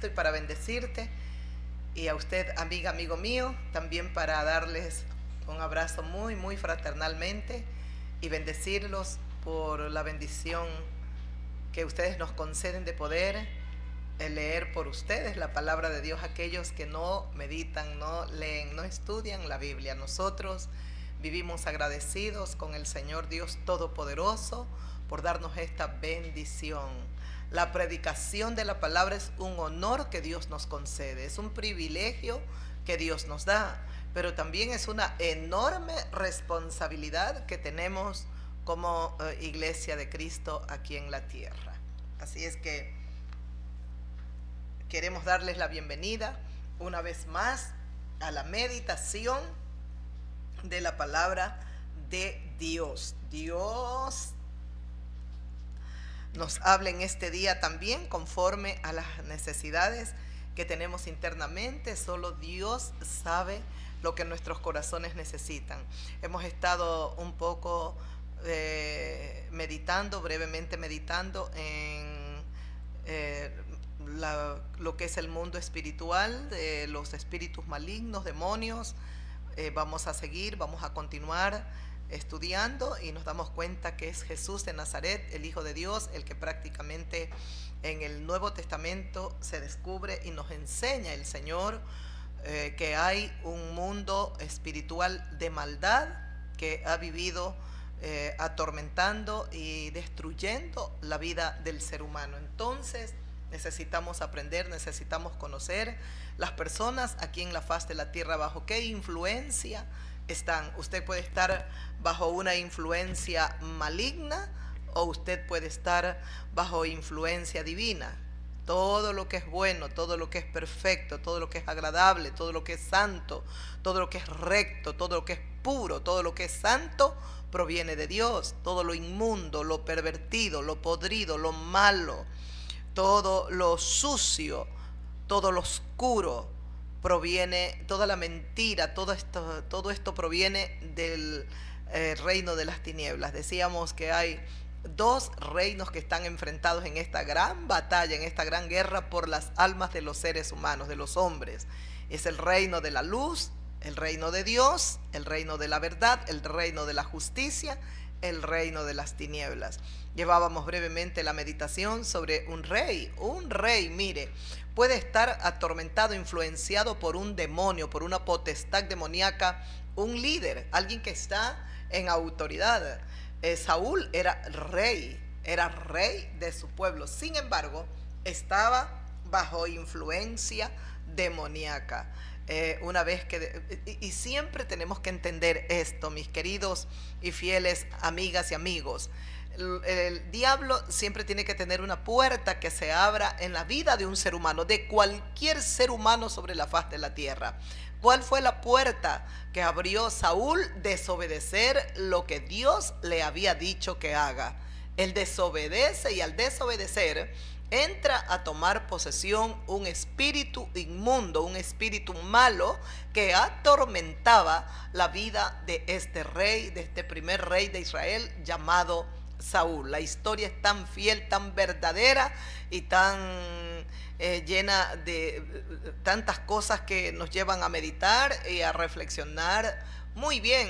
Cristo y para bendecirte. Y a usted, amiga, amigo mío, también para darles un abrazo muy, muy fraternalmente y bendecirlos por la bendición que ustedes nos conceden de poder leer por ustedes la palabra de Dios, aquellos que no meditan, no leen, no estudian la Biblia. Nosotros vivimos agradecidos con el Señor Dios Todopoderoso por darnos esta bendición. La predicación de la palabra es un honor que Dios nos concede, es un privilegio que Dios nos da, pero también es una enorme responsabilidad que tenemos como Iglesia de Cristo aquí en la tierra. Así es que queremos darles la bienvenida una vez más a la meditación de la palabra de Dios. Dios nos habla en este día también conforme a las necesidades que tenemos internamente. Solo Dios sabe lo que nuestros corazones necesitan. Hemos estado un poco brevemente meditando en lo que es el mundo espiritual, de los espíritus malignos, demonios. Vamos a continuar estudiando y nos damos cuenta que es Jesús de Nazaret, el Hijo de Dios, el que prácticamente en el Nuevo Testamento se descubre y nos enseña el Señor que hay un mundo espiritual de maldad que ha vivido atormentando y destruyendo la vida del ser humano. Entonces necesitamos aprender, necesitamos conocer las personas aquí en la faz de la tierra bajo qué influencia están. Usted puede estar bajo una influencia maligna o usted puede estar bajo influencia divina. Todo lo que es bueno, todo lo que es perfecto, todo lo que es agradable, todo lo que es santo, todo lo que es recto, todo lo que es puro, todo lo que es santo proviene de Dios. Todo lo inmundo, lo pervertido, lo podrido, lo malo, todo lo sucio, todo lo oscuro proviene, toda la mentira, todo esto proviene del reino de las tinieblas. Decíamos que hay dos reinos que están enfrentados en esta gran batalla, en esta gran guerra por las almas de los seres humanos, de los hombres. Es el reino de la luz, el reino de Dios, el reino de la verdad, el reino de la justicia, el reino de las tinieblas. Llevábamos brevemente la meditación sobre un rey. Un rey, mire, puede estar atormentado, influenciado por un demonio, por una potestad demoníaca, un líder, alguien que está en autoridad. Saúl era rey de su pueblo. Sin embargo, estaba bajo influencia demoníaca. Y siempre tenemos que entender esto, mis queridos y fieles amigas y amigos. El diablo siempre tiene que tener una puerta que se abra en la vida de un ser humano, de cualquier ser humano sobre la faz de la tierra. ¿Cuál fue la puerta que abrió Saúl? Desobedecer lo que Dios le había dicho que haga. Él desobedece y al desobedecer entra a tomar posesión un espíritu inmundo, un espíritu malo que atormentaba la vida de este rey, de este primer rey de Israel llamado Saúl. La historia es tan fiel, tan verdadera y tan llena de tantas cosas que nos llevan a meditar y a reflexionar muy bien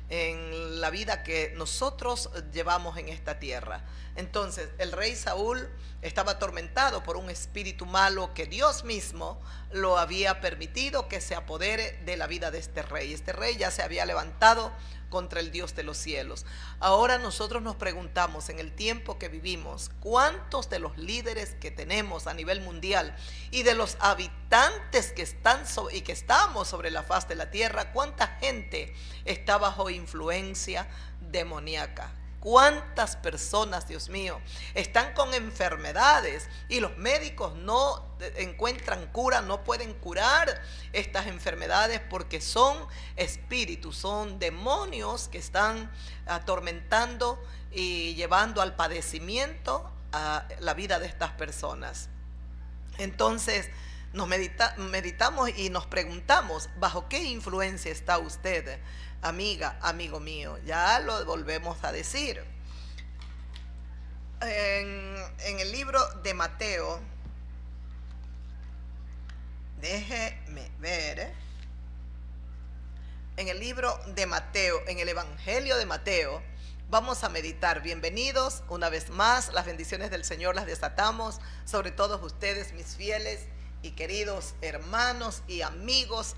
en la vida que nosotros llevamos en esta tierra. Entonces, el rey Saúl estaba atormentado por un espíritu malo que Dios mismo lo había permitido que se apodere de la vida de este rey. Este rey ya se había levantado contra el Dios de los cielos. Ahora nosotros nos preguntamos, en el tiempo que vivimos, ¿cuántos de los líderes que tenemos a nivel mundial y de los habitantes que estamos sobre la faz de la tierra, cuánta gente está bajo influencia demoníaca? ¿Cuántas personas, Dios mío, están con enfermedades y los médicos no encuentran cura, no pueden curar estas enfermedades porque son espíritus, son demonios que están atormentando y llevando al padecimiento a la vida de estas personas? Entonces meditamos y nos preguntamos, ¿bajo qué influencia está usted, amiga, amigo mío? Ya lo volvemos a decir. En el libro de Mateo, Déjeme ver. En el libro de Mateo, en el Evangelio de Mateo, vamos a meditar. Bienvenidos una vez más. Las bendiciones del Señor las desatamos sobre todos ustedes, mis fieles y queridos hermanos y amigos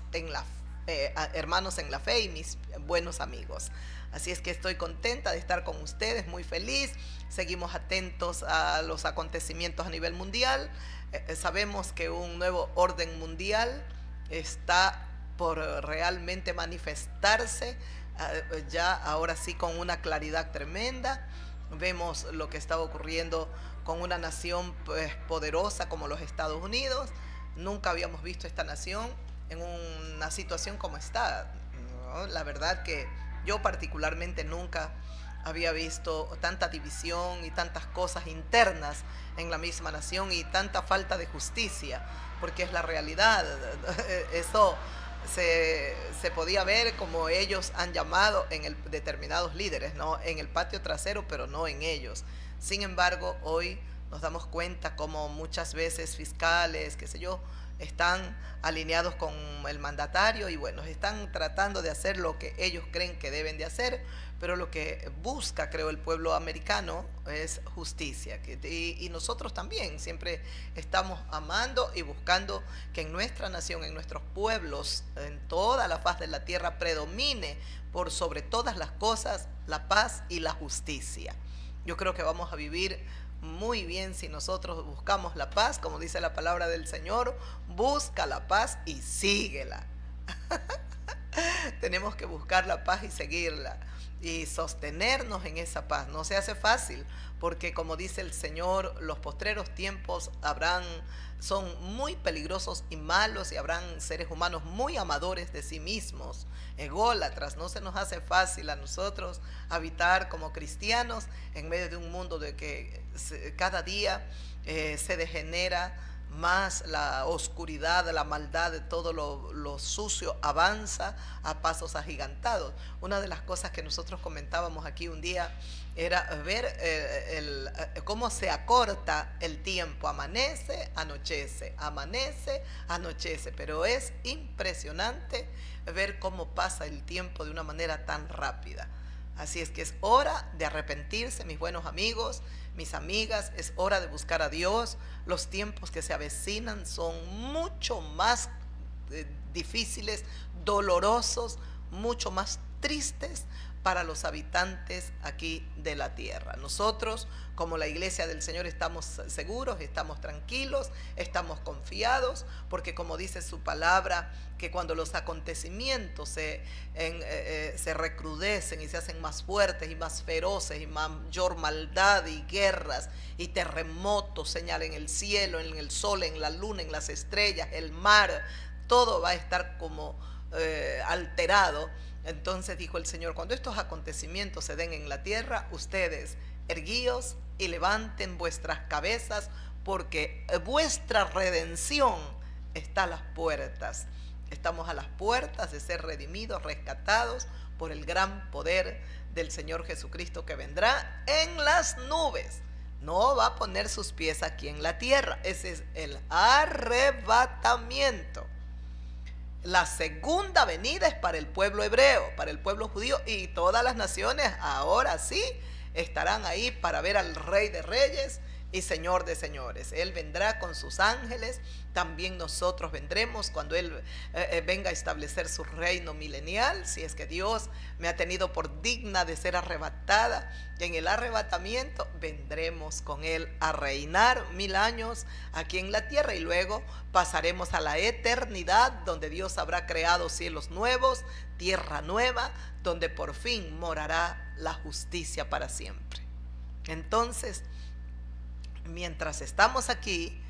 hermanos en la fe y mis buenos amigos. Así es que estoy contenta de estar con ustedes, muy feliz. Seguimos atentos a los acontecimientos a nivel mundial. Sabemos que un nuevo orden mundial está por realmente manifestarse, ya ahora sí con una claridad tremenda. Vemos lo que está ocurriendo con una nación pues poderosa como los Estados Unidos. Nunca habíamos visto esta nación en una situación como está, ¿no? La verdad que yo particularmente nunca había visto tanta división y tantas cosas internas en la misma nación y tanta falta de justicia, porque es la realidad. Eso se podía ver, como ellos han llamado, en determinados líderes, ¿no? En el patio trasero, pero no en ellos. Sin embargo, hoy nos damos cuenta como muchas veces fiscales, qué sé yo, están alineados con el mandatario y bueno, están tratando de hacer lo que ellos creen que deben de hacer, pero lo que busca, creo, el pueblo americano es justicia. Y nosotros también siempre estamos amando y buscando que en nuestra nación, en nuestros pueblos, en toda la faz de la tierra, predomine por sobre todas las cosas la paz y la justicia. Yo creo que vamos a vivir muy bien si nosotros buscamos la paz, como dice la palabra del Señor: busca la paz y síguela. Tenemos que buscar la paz y seguirla y sostenernos en esa paz. No se hace fácil, porque como dice el Señor, los postreros tiempos son muy peligrosos y malos, y habrán seres humanos muy amadores de sí mismos, ególatras. No se nos hace fácil a nosotros habitar como cristianos en medio de un mundo de que cada día se degenera más la oscuridad, la maldad, de todo lo sucio avanza a pasos agigantados. Una de las cosas que nosotros comentábamos aquí un día era ver cómo se acorta el tiempo. Amanece, anochece, amanece, anochece, pero es impresionante ver cómo pasa el tiempo de una manera tan rápida. Así es que es hora de arrepentirse, mis buenos amigos, mis amigas. Es hora de buscar a Dios. Los tiempos que se avecinan son mucho más difíciles, dolorosos, mucho más tristes para los habitantes aquí de la tierra. Nosotros, como la iglesia del Señor, estamos seguros, estamos tranquilos, estamos confiados, porque como dice su palabra, que cuando los acontecimientos se recrudecen y se hacen más fuertes y más feroces, y mayor maldad y guerras y terremotos señalen el cielo, en el sol, en la luna, en las estrellas, el mar, todo va a estar como alterado. Entonces dijo el Señor: cuando estos acontecimientos se den en la tierra, ustedes erguíos y levanten vuestras cabezas, porque vuestra redención está a las puertas. Estamos a las puertas de ser redimidos, rescatados por el gran poder del Señor Jesucristo, que vendrá en las nubes. No va a poner sus pies aquí en la tierra. Ese es el arrebatamiento. La segunda venida es para el pueblo hebreo, para el pueblo judío, y todas las naciones ahora sí estarán ahí para ver al Rey de Reyes y Señor de Señores. Él vendrá con sus ángeles. También nosotros vendremos cuando Él venga a establecer su reino milenial, si es que Dios me ha tenido por digna de ser arrebatada. Y en el arrebatamiento vendremos con Él a reinar 1000 años aquí en la tierra, y luego pasaremos a la eternidad, donde Dios habrá creado cielos nuevos, tierra nueva, donde por fin morará la justicia para siempre. Entonces, mientras estamos aquí,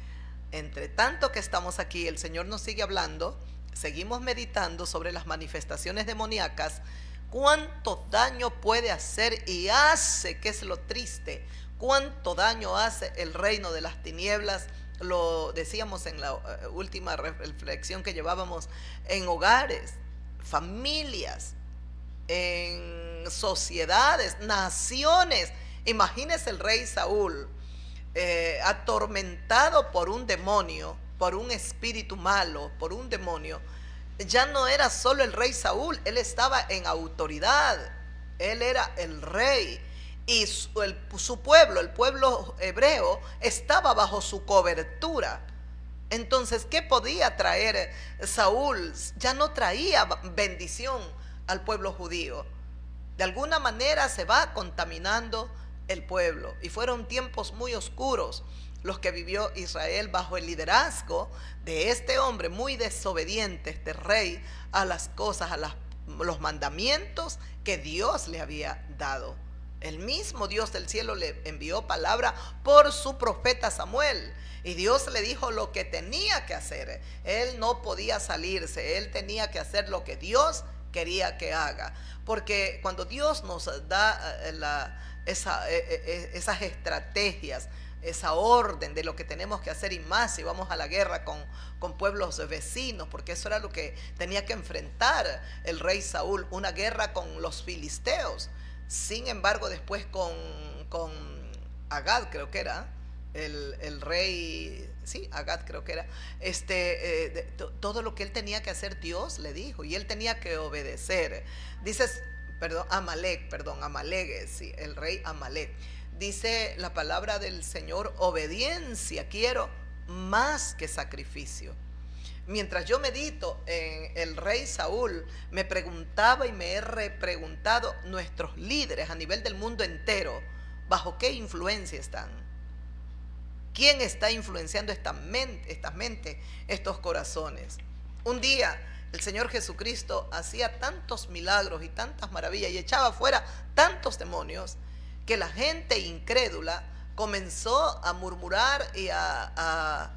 entre tanto que estamos aquí, el Señor nos sigue hablando, seguimos meditando sobre las manifestaciones demoníacas, cuánto daño puede hacer y hace, que es lo triste, cuánto daño hace el reino de las tinieblas. Lo decíamos en la última reflexión que llevábamos, en hogares, familias, en sociedades, naciones. Imagínese el rey Saúl, atormentado por un demonio, por un espíritu malo, por un demonio, ya no era solo el rey Saúl, él estaba en autoridad, él era el rey. Y su pueblo, el pueblo hebreo, estaba bajo su cobertura. Entonces, ¿qué podía traer Saúl? Ya no traía bendición al pueblo judío. De alguna manera se va contaminando el pueblo. Y fueron tiempos muy oscuros los que vivió Israel bajo el liderazgo de este hombre muy desobediente, este rey, a las cosas, los mandamientos que Dios le había dado. El mismo Dios del cielo le envió palabra por su profeta Samuel. Y Dios le dijo lo que tenía que hacer. Él no podía salirse, él tenía que hacer lo que Dios quería que haga. Porque cuando Dios nos da esas estrategias, esa orden de lo que tenemos que hacer, y más si vamos a la guerra con pueblos vecinos, porque eso era lo que tenía que enfrentar el rey Saúl, una guerra con los filisteos. Sin embargo, después con Agag, creo que era el rey, sí, Agag creo que era, todo lo que él tenía que hacer, Dios le dijo, y él tenía que obedecer. Dices, Amalek, sí, el rey Amalek. Dice la palabra del Señor: obediencia quiero más que sacrificio. Mientras yo medito en el rey Saúl, me preguntaba y me he repreguntado, nuestros líderes a nivel del mundo entero, ¿bajo qué influencia están? ¿Quién está influenciando estas mentes, estos corazones? Un día el Señor Jesucristo hacía tantos milagros y tantas maravillas y echaba fuera tantos demonios que la gente incrédula comenzó a murmurar y a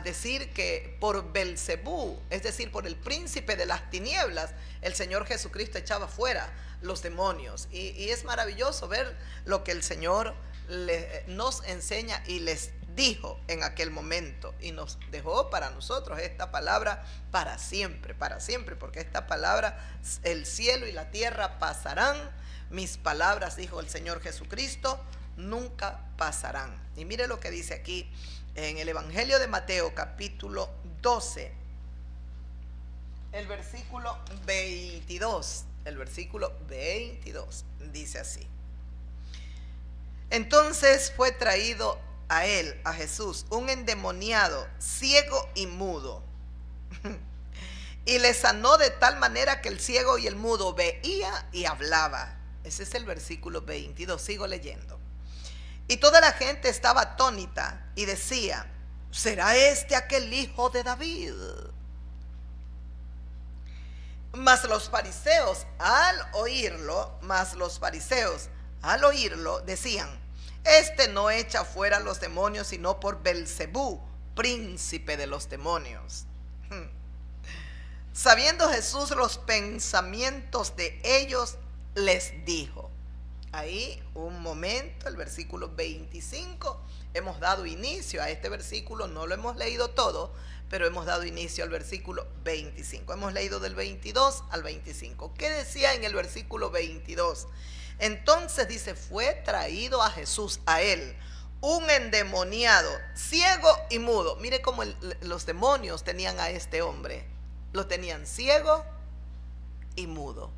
decir que por Belcebú, es decir, por el príncipe de las tinieblas, el Señor Jesucristo echaba fuera los demonios. Y es maravilloso ver lo que el Señor nos enseña y les dijo en aquel momento, y nos dejó para nosotros esta palabra para siempre, porque esta palabra, el cielo y la tierra pasarán, mis palabras, dijo el Señor Jesucristo, nunca pasarán. Y mire lo que dice aquí en el Evangelio de Mateo, capítulo 12, el versículo 22. El versículo 22 dice así: entonces fue traído a él, a Jesús, un endemoniado, ciego y mudo, y le sanó de tal manera que el ciego y el mudo veía y hablaba. Ese es el versículo 22, sigo leyendo. Y toda la gente estaba atónita y decía: ¿será este aquel hijo de David? Mas los fariseos al oírlo decían: este no echa fuera los demonios sino por Belcebú, príncipe de los demonios. Sabiendo Jesús los pensamientos de ellos, les dijo. Ahí un momento, el versículo 25, hemos dado inicio a este versículo, no lo hemos leído todo, pero hemos dado inicio al versículo 25. Hemos leído del 22 al 25. ¿Qué decía en el versículo 22? Entonces dice: fue traído a Jesús, a él, un endemoniado, ciego y mudo. Mire cómo los demonios tenían a este hombre. Lo tenían ciego y mudo.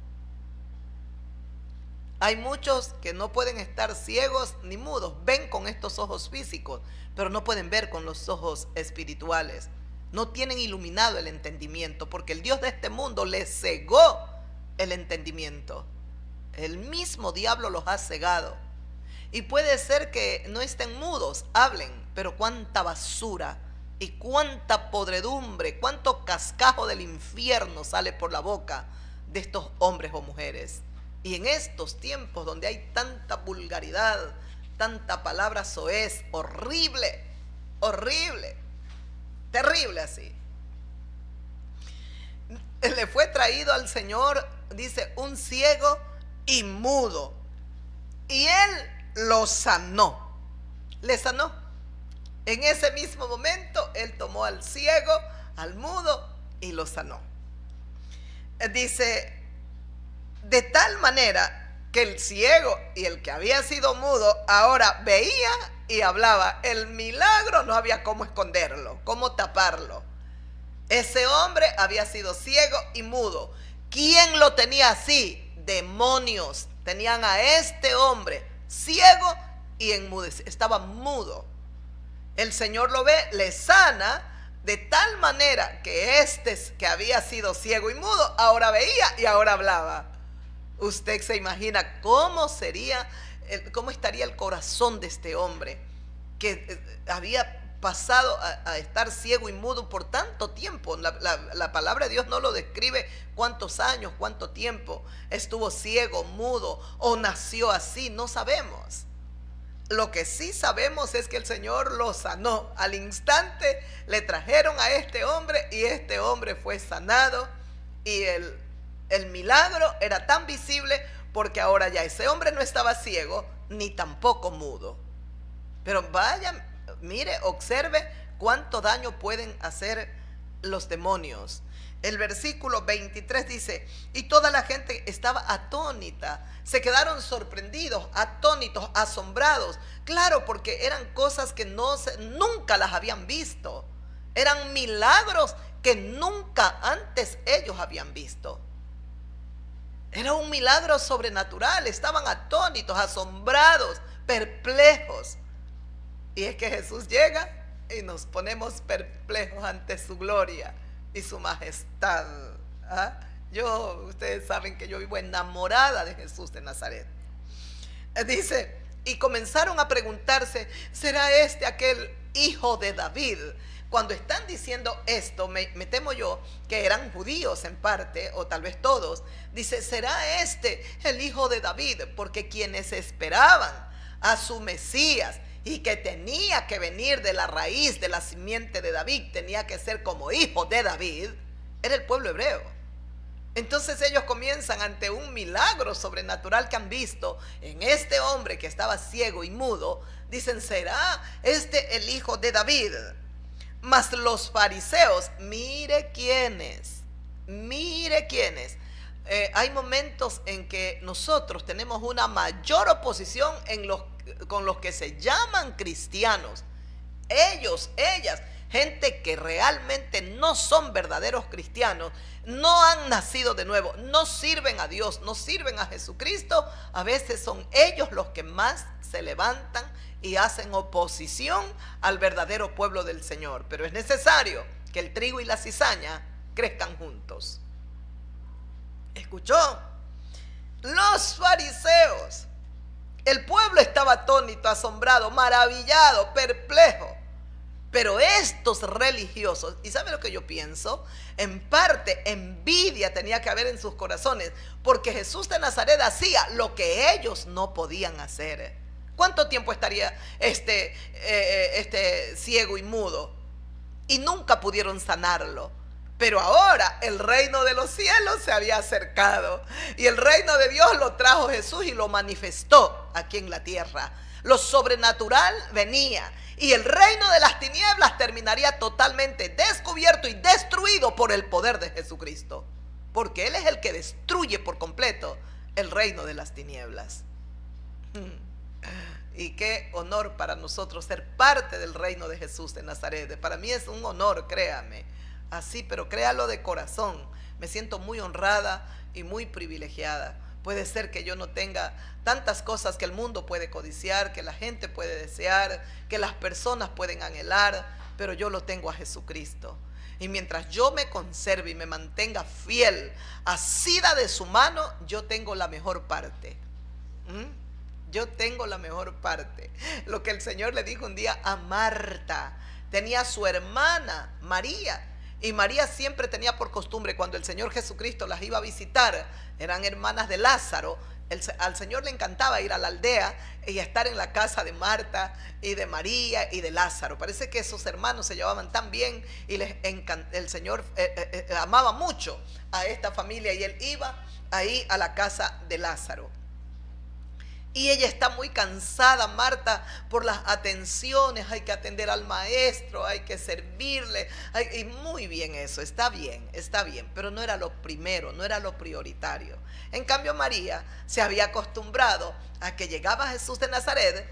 Hay muchos que no pueden estar ciegos ni mudos. Ven con estos ojos físicos, pero no pueden ver con los ojos espirituales. No tienen iluminado el entendimiento, porque el Dios de este mundo les cegó el entendimiento. El mismo diablo los ha cegado. Y puede ser que no estén mudos, hablen, pero cuánta basura y cuánta podredumbre, cuánto cascajo del infierno sale por la boca de estos hombres o mujeres. Y en estos tiempos donde hay tanta vulgaridad, tanta palabra soez, horrible, horrible, terrible así. Le fue traído al Señor, dice, un ciego y mudo, y él lo sanó, le sanó. En ese mismo momento él tomó al ciego, al mudo, y lo sanó. Dice, de tal manera que el ciego y el que había sido mudo ahora veía y hablaba. El milagro no había cómo esconderlo, cómo taparlo. Ese hombre había sido ciego y mudo. ¿Quién lo tenía así? Demonios tenían a este hombre ciego y enmudecido, estaba mudo. El Señor lo ve, le sana de tal manera que este que había sido ciego y mudo ahora veía y ahora hablaba. Usted se imagina cómo sería, cómo estaría el corazón de este hombre que había pasado a estar ciego y mudo por tanto tiempo. La palabra de Dios no lo describe cuántos años, cuánto tiempo estuvo ciego, mudo o nació así, no sabemos. Lo que sí sabemos es que el Señor lo sanó. Al instante le trajeron a este hombre y este hombre fue sanado, y el milagro era tan visible porque ahora ya ese hombre no estaba ciego ni tampoco mudo. Pero vaya, mire, observe cuánto daño pueden hacer los demonios. El versículo 23 dice: y toda la gente estaba atónita, se quedaron sorprendidos, atónitos, asombrados. Claro, porque eran cosas que nunca las habían visto. Eran milagros que nunca antes ellos habían visto. Era un milagro sobrenatural. Estaban atónitos, asombrados, perplejos. Y es que Jesús llega y nos ponemos perplejos ante su gloria y su majestad. Ustedes saben que yo vivo enamorada de Jesús de Nazaret. Dice: y comenzaron a preguntarse, ¿será este aquel hijo de David? Cuando están diciendo esto, me temo yo que eran judíos en parte, o tal vez todos. Dice: ¿será este el hijo de David? Porque quienes esperaban a su Mesías, y que tenía que venir de la raíz, de la simiente de David, tenía que ser como hijo de David, era el pueblo hebreo. Entonces ellos comienzan ante un milagro sobrenatural que han visto en este hombre que estaba ciego y mudo. Dicen: ¿será este el hijo de David? Mas los fariseos, mire quiénes. Hay momentos en que nosotros tenemos una mayor oposición con los que se llaman cristianos. Ellas, gente que realmente no son verdaderos cristianos, no han nacido de nuevo, no sirven a Dios, no sirven a Jesucristo. A veces son ellos los que más se levantan y hacen oposición al verdadero pueblo del Señor. Pero es necesario que el trigo y la cizaña crezcan juntos. ¿Escuchó? Los fariseos, el pueblo estaba atónito, asombrado, maravillado, perplejo. Pero estos religiosos, ¿y sabe lo que yo pienso? En parte envidia tenía que haber en sus corazones, porque Jesús de Nazaret hacía lo que ellos no podían hacer. ¿Cuánto tiempo estaría este ciego y mudo? Y nunca pudieron sanarlo. Pero ahora el reino de los cielos se había acercado, y el reino de Dios lo trajo Jesús y lo manifestó aquí en la tierra. Lo sobrenatural venía, y el reino de las tinieblas terminaría totalmente descubierto y destruido por el poder de Jesucristo, porque Él es el que destruye por completo el reino de las tinieblas. Y qué honor para nosotros ser parte del reino de Jesús de Nazaret. Para mí es un honor, créame. Así, pero créalo de corazón. Me siento muy honrada y muy privilegiada. Puede ser que yo no tenga tantas cosas que el mundo puede codiciar, que la gente puede desear, que las personas pueden anhelar, pero yo lo tengo a Jesucristo. Y mientras yo me conserve y me mantenga fiel, asida de su mano, yo tengo la mejor parte. Yo tengo la mejor parte. Lo que el Señor le dijo un día a Marta. Tenía a su hermana María, y María siempre tenía por costumbre, cuando el Señor Jesucristo las iba a visitar, eran hermanas de Lázaro. Al Señor le encantaba ir a la aldea y estar en la casa de Marta y de María y de Lázaro. Parece que esos hermanos se llevaban tan bien, y el Señor amaba mucho a esta familia, y Él iba ahí a la casa de Lázaro. Y ella está muy cansada, Marta, por las atenciones. Hay que atender al maestro, hay que servirle. Y muy bien eso, está bien, pero no era lo primero, no era lo prioritario. En cambio, María se había acostumbrado a que llegaba Jesús de Nazaret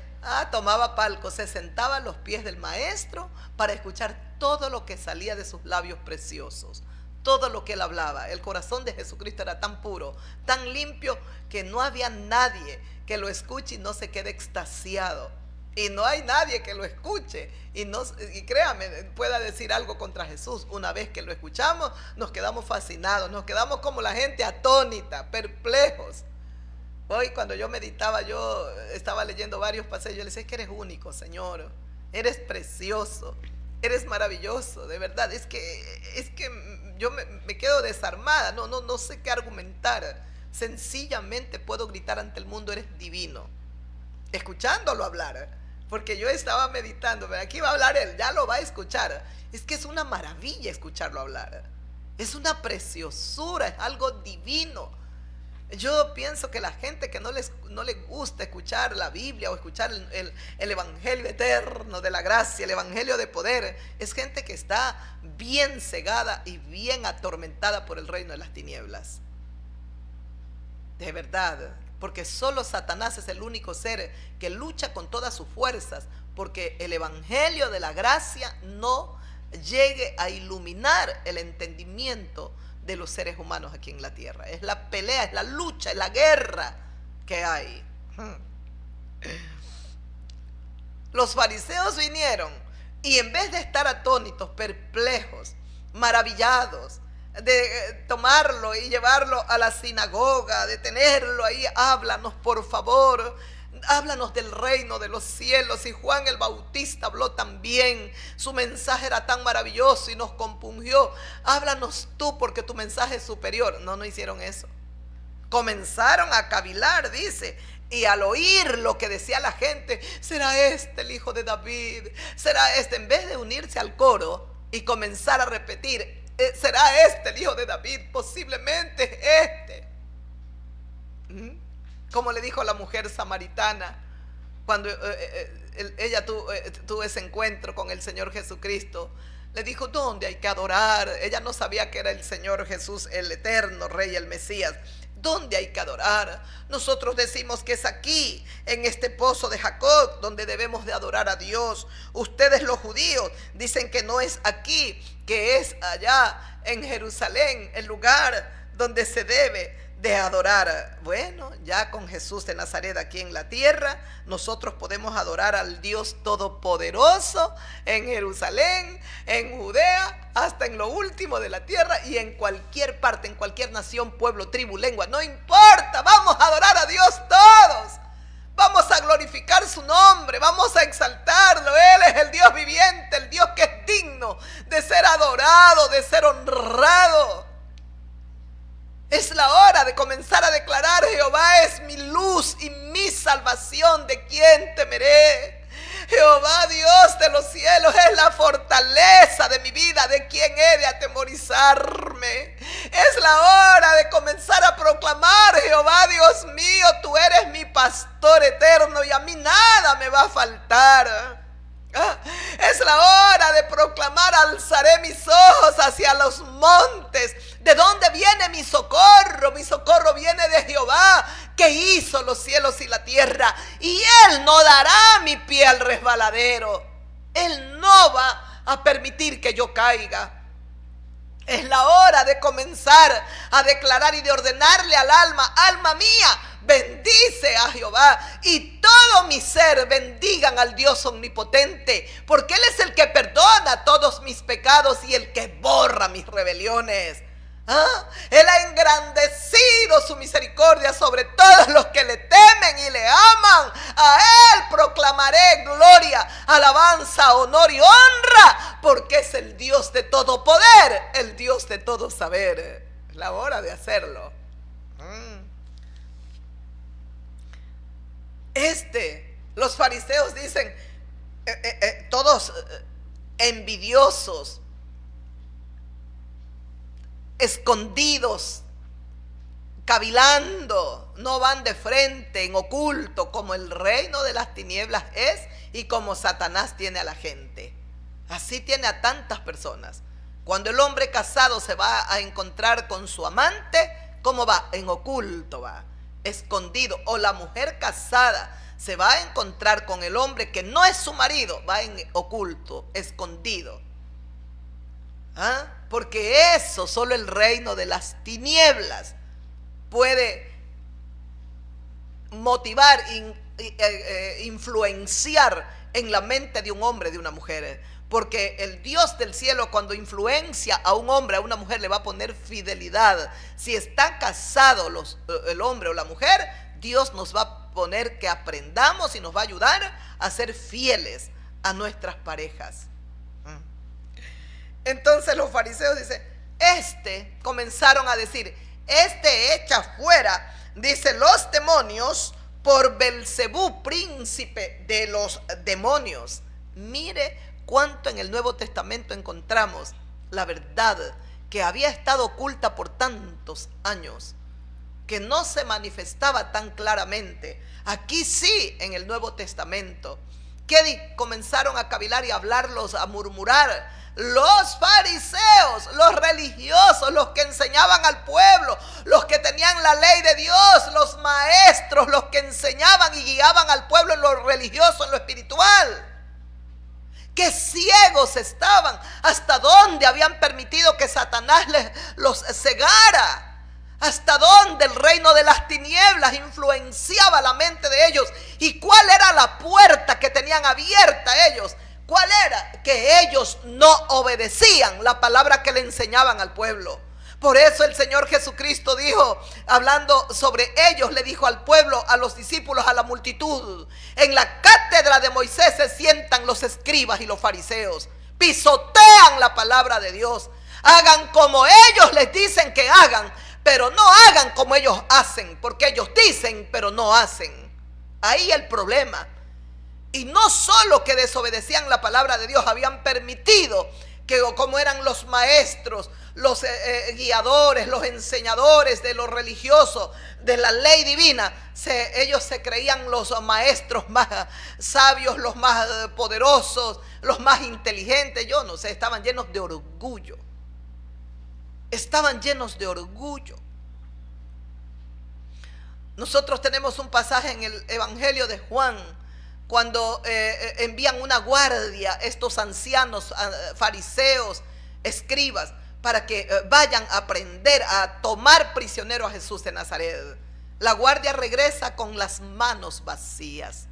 Tomaba palco, se sentaba a los pies del maestro para escuchar todo lo que salía de sus labios preciosos, todo lo que él hablaba. El corazón de Jesucristo era tan puro, tan limpio, que no había nadie que lo escuche y no se quede extasiado. Y no hay nadie que lo escuche y créame, pueda decir algo contra Jesús. Una vez que lo escuchamos, nos quedamos fascinados, nos quedamos como la gente atónita, perplejos. Hoy cuando yo meditaba, yo estaba leyendo varios pasajes, yo le decía: es que eres único, Señor, eres precioso, eres maravilloso, de verdad. Es que yo me quedo desarmada, no sé qué argumentar. Sencillamente puedo gritar ante el mundo: eres divino, escuchándolo hablar. Porque yo estaba meditando, pero aquí va a hablar él, ya lo va a escuchar. Es que es una maravilla escucharlo hablar. Es una preciosura, es algo divino. Yo pienso que la gente que no le gusta escuchar la Biblia o escuchar el evangelio eterno de la gracia, el evangelio de poder, es gente que está bien cegada y bien atormentada por el reino de las tinieblas. De verdad. Porque solo Satanás es el único ser que lucha con todas sus fuerzas, porque el evangelio de la gracia no llegue a iluminar el entendimiento de los seres humanos aquí en la tierra. Es la pelea, es la lucha, es la guerra que hay. Los fariseos vinieron y en vez de estar atónitos, perplejos, maravillados, de tomarlo y llevarlo a la sinagoga, de tenerlo ahí: háblanos por favor, háblanos del reino de los cielos. Y Juan el Bautista habló también, su mensaje era tan maravilloso y nos compungió. Háblanos tú porque tu mensaje es superior. No hicieron eso. Comenzaron a cavilar, dice, y al oír lo que decía la gente: ¿será este el hijo de David? ¿Será este? En vez de unirse al coro y comenzar a repetir: ¿será este el hijo de David? Posiblemente es este. Como le dijo la mujer samaritana cuando ella tuvo ese encuentro con el Señor Jesucristo. Le dijo: ¿dónde hay que adorar? Ella no sabía que era el Señor Jesús, el eterno Rey, el Mesías. ¿Dónde hay que adorar? Nosotros decimos que es aquí, en este pozo de Jacob, donde debemos de adorar a Dios. Ustedes, los judíos, dicen que no es aquí, que es allá en Jerusalén, el lugar donde se debe de adorar. Bueno, ya con Jesús de Nazaret aquí en la tierra, nosotros podemos adorar al Dios Todopoderoso en Jerusalén, en Judea, hasta en lo último de la tierra y en cualquier parte, en cualquier nación, pueblo, tribu, lengua, no importa. Vamos a adorar a Dios todos. Vamos a glorificar su nombre, vamos a exaltarlo. Él es el Dios viviente, el Dios que es digno de ser adorado, de ser honrado. Es la hora de comenzar a declarar: Jehová es mi luz y mi salvación, ¿de quién temeré? Jehová, Dios de los cielos, es la fortaleza de mi vida, ¿de quién he de atemorizarme? Es la hora de comenzar a proclamar: Jehová, Dios mío, tú eres mi pastor eterno y a mí nada me va a faltar. Es la hora de proclamar: alzaré mis ojos hacia los montes. ¿De dónde viene mi socorro? Mi socorro viene de Jehová, que hizo los cielos y la tierra. Y Él no dará mi pie al resbaladero. Él no va a permitir que yo caiga. Es la hora de comenzar a declarar y de ordenarle al alma: alma mía, bendice a Jehová, y todo mi ser bendigan al Dios omnipotente, porque Él es el que perdona todos mis pecados y el que borra mis rebeliones. Él ha engrandecido su misericordia sobre todos los que le temen y le aman. A Él proclamaré gloria, alabanza, honor y honra, porque es el Dios de todo poder, el Dios de todo saber. Es la hora de hacerlo. Los fariseos dicen, todos envidiosos, escondidos, cavilando, no van de frente, en oculto, como el reino de las tinieblas es y como Satanás tiene a la gente. Así tiene a tantas personas. Cuando el hombre casado se va a encontrar con su amante, ¿cómo va? En oculto va, escondido. O la mujer casada se va a encontrar con el hombre que no es su marido, va en oculto, escondido. ¿Ah? Porque eso solo el reino de las tinieblas puede motivar, influenciar en la mente de un hombre, de una mujer. Porque el Dios del cielo, cuando influencia a un hombre, a una mujer, le va a poner fidelidad. Si están casados el hombre o la mujer, Dios nos va a poner que aprendamos y nos va a ayudar a ser fieles a nuestras parejas. Entonces los fariseos dicen, comenzaron a decir, echa fuera, dice, los demonios por Belcebú, príncipe de los demonios. Mire cuánto en el Nuevo Testamento encontramos la verdad que había estado oculta por tantos años, que no se manifestaba tan claramente. Aquí sí, en el Nuevo Testamento, que comenzaron a cavilar y a hablarlos, a murmurar los fariseos, los religiosos, los que enseñaban al pueblo, los que tenían la ley de Dios, los maestros, los que enseñaban y guiaban al pueblo en lo religioso, en lo espiritual. Qué ciegos estaban, hasta dónde habían permitido que Satanás los cegara, hasta dónde el reino de las tinieblas influenciaba la mente de ellos, y cuál era la puerta que tenían abierta ellos. ¿Cuál era? Que ellos no obedecían la palabra que le enseñaban al pueblo. Por eso el Señor Jesucristo dijo, hablando sobre ellos, le dijo al pueblo, a los discípulos, a la multitud: en la cátedra de Moisés se sientan los escribas y los fariseos, pisotean la palabra de Dios, hagan como ellos les dicen que hagan, pero no hagan como ellos hacen, porque ellos dicen pero no hacen. Ahí el problema. Y no solo que desobedecían la palabra de Dios, habían permitido que, como eran los maestros, los guiadores, los enseñadores de lo religioso, de la ley divina, ellos se creían los maestros más sabios, los más poderosos, los más inteligentes. Yo no sé, estaban llenos de orgullo. Estaban llenos de orgullo. Nosotros tenemos un pasaje en el Evangelio de Juan, cuando envían una guardia, estos ancianos, fariseos, escribas, para que vayan a prender, a tomar prisionero a Jesús de Nazaret. La guardia regresa con las manos vacías,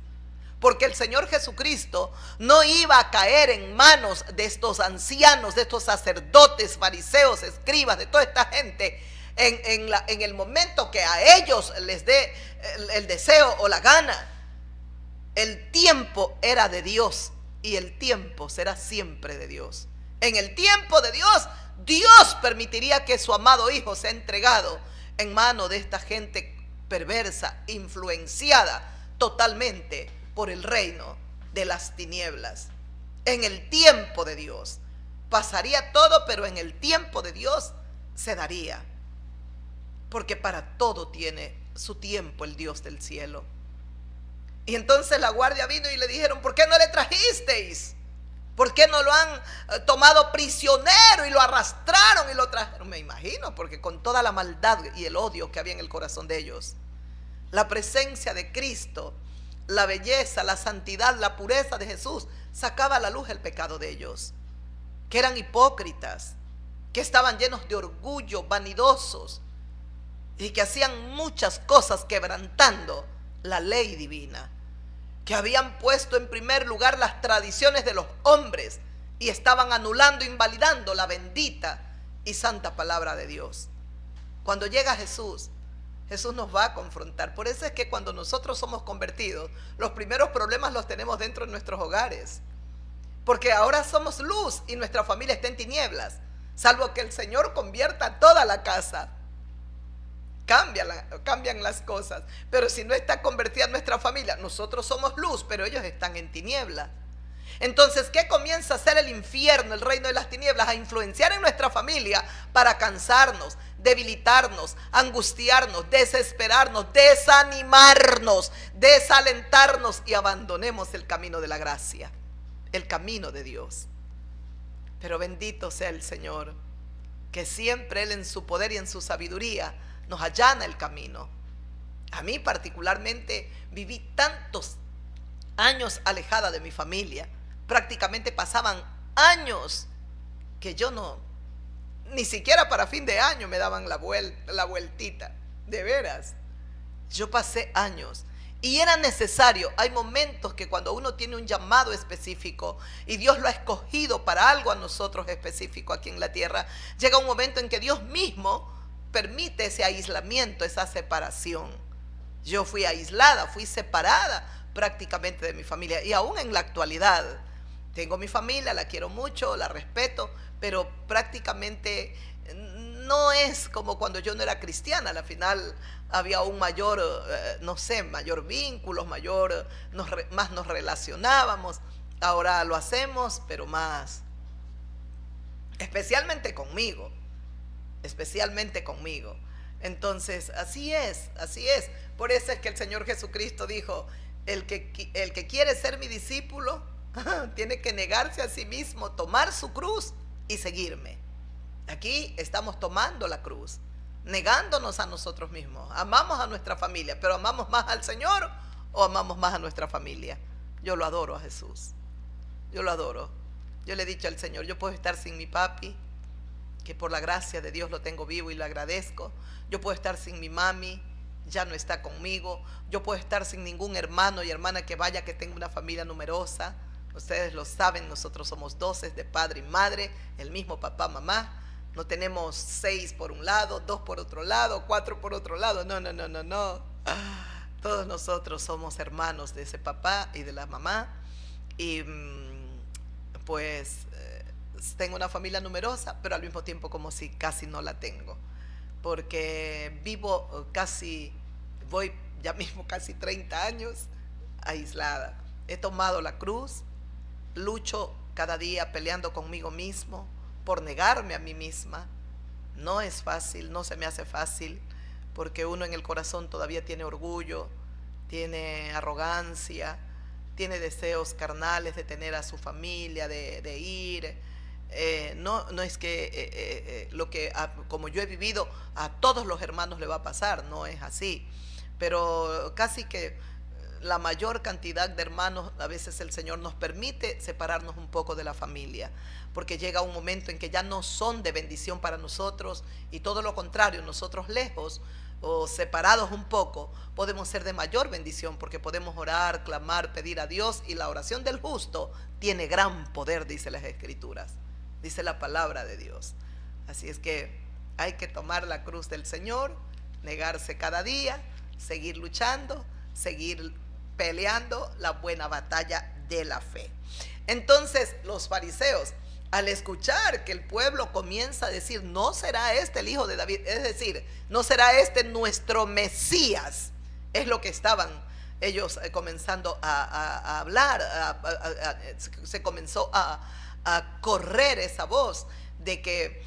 porque el Señor Jesucristo no iba a caer en manos de estos ancianos, de estos sacerdotes, fariseos, escribas, de toda esta gente, en el momento que a ellos les dé el deseo o la gana. El tiempo era de Dios y el tiempo será siempre de Dios. En el tiempo de Dios, Dios permitiría que su amado Hijo sea entregado en mano de esta gente perversa, influenciada totalmente por el reino de las tinieblas. En el tiempo de Dios pasaría todo, pero en el tiempo de Dios se daría, porque para todo tiene su tiempo el Dios del cielo. Y entonces la guardia vino y le dijeron: ¿por qué no le trajisteis? ¿Por qué no lo han tomado prisionero y lo arrastraron y lo trajeron? Me imagino, porque con toda la maldad y el odio que había en el corazón de ellos, la presencia de Cristo, la belleza, la santidad, la pureza de Jesús sacaba a la luz el pecado de ellos, que eran hipócritas, que estaban llenos de orgullo, vanidosos, y que hacían muchas cosas quebrantando la ley divina, que habían puesto en primer lugar las tradiciones de los hombres y estaban anulando, invalidando la bendita y santa palabra de Dios. Cuando llega Jesús, Jesús nos va a confrontar. Por eso es que cuando nosotros somos convertidos, los primeros problemas los tenemos dentro de nuestros hogares, porque ahora somos luz y nuestra familia está en tinieblas, salvo que el Señor convierta toda la casa. Cambian las cosas, pero si no está convertida nuestra familia, nosotros somos luz, pero ellos están en tinieblas. Entonces, ¿qué comienza a hacer el infierno, el reino de las tinieblas? A influenciar en nuestra familia para cansarnos, debilitarnos, angustiarnos, desesperarnos, desanimarnos, desalentarnos y abandonemos el camino de la gracia, el camino de Dios. Pero bendito sea el Señor, que siempre Él en su poder y en su sabiduría nos allana el camino. A mí particularmente viví tantos años alejada de mi familia. Prácticamente pasaban años que yo no, ni siquiera para fin de año me daban la vueltita. De veras, yo pasé años y era necesario. Hay momentos que cuando uno tiene un llamado específico y Dios lo ha escogido para algo a nosotros específico aquí en la tierra, llega un momento en que Dios mismo permite ese aislamiento, esa separación. Yo fui aislada, fui separada prácticamente de mi familia, y aún en la actualidad tengo mi familia, la quiero mucho, la respeto, pero prácticamente no es como cuando yo no era cristiana. Al final había un mayor, no sé, mayor vínculos, más nos relacionábamos. Ahora lo hacemos, pero más, especialmente conmigo, especialmente conmigo. Entonces, así es, así es. Por eso es que el Señor Jesucristo dijo, el que quiere ser mi discípulo, tiene que negarse a sí mismo, tomar su cruz y seguirme. Aquí estamos tomando la cruz, negándonos a nosotros mismos. Amamos a nuestra familia, pero ¿amamos más al Señor o amamos más a nuestra familia? Yo lo adoro a Jesús, yo lo adoro. Yo le he dicho al Señor, yo puedo estar sin mi papi, que por la gracia de Dios lo tengo vivo y le agradezco. Yo puedo estar sin mi mami, ya no está conmigo. Yo puedo estar sin ningún hermano y hermana que vaya, que tenga una familia numerosa. Ustedes lo saben, nosotros somos 12 de padre y madre, el mismo papá, mamá. No tenemos 6 por un lado, 2 por otro lado, 4 por otro lado. No, no, no, no, no. Todos nosotros somos hermanos de ese papá y de la mamá. Y pues tengo una familia numerosa, pero al mismo tiempo como si casi no la tengo. Porque vivo voy ya mismo casi 30 años aislada. He tomado la cruz, lucho cada día peleando conmigo mismo por negarme a mí misma. No es fácil, no se me hace fácil, porque uno en el corazón todavía tiene orgullo, tiene arrogancia, tiene deseos carnales de tener a su familia, de ir. No es que como yo he vivido, a todos los hermanos le va a pasar, no es así. Pero casi que la mayor cantidad de hermanos, a veces el Señor nos permite separarnos un poco de la familia, porque llega un momento en que ya no son de bendición para nosotros, y todo lo contrario, nosotros lejos o separados un poco, podemos ser de mayor bendición, porque podemos orar, clamar, pedir a Dios, y la oración del justo tiene gran poder, dice las Escrituras, dice la palabra de Dios. Así es que hay que tomar la cruz del Señor, negarse cada día, seguir luchando, seguir peleando la buena batalla de la fe. Entonces los fariseos, al escuchar que el pueblo comienza a decir, no será este el hijo de David, es decir, no será este nuestro Mesías, es lo que estaban ellos comenzando a hablar, se comenzó a correr esa voz de que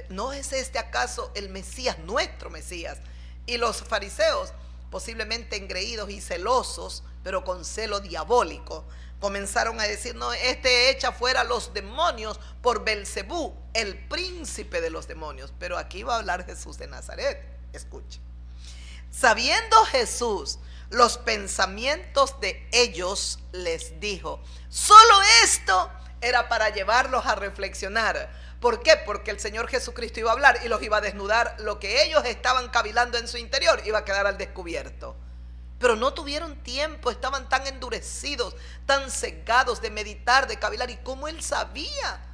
¿no es este acaso el Mesías, nuestro Mesías? Y los fariseos, posiblemente engreídos y celosos, pero con celo diabólico, comenzaron a decir, no, este echa fuera los demonios por Belcebú, el príncipe de los demonios. Pero aquí va a hablar Jesús de Nazaret. Escuche. Sabiendo Jesús los pensamientos de ellos, les dijo. Solo esto era para llevarlos a reflexionar. ¿Por qué? Porque el Señor Jesucristo iba a hablar y los iba a desnudar. Lo que ellos estaban cavilando en su interior iba a quedar al descubierto. Pero no tuvieron tiempo, estaban tan endurecidos, tan cegados de meditar, de cavilar. ¿Y cómo Él sabía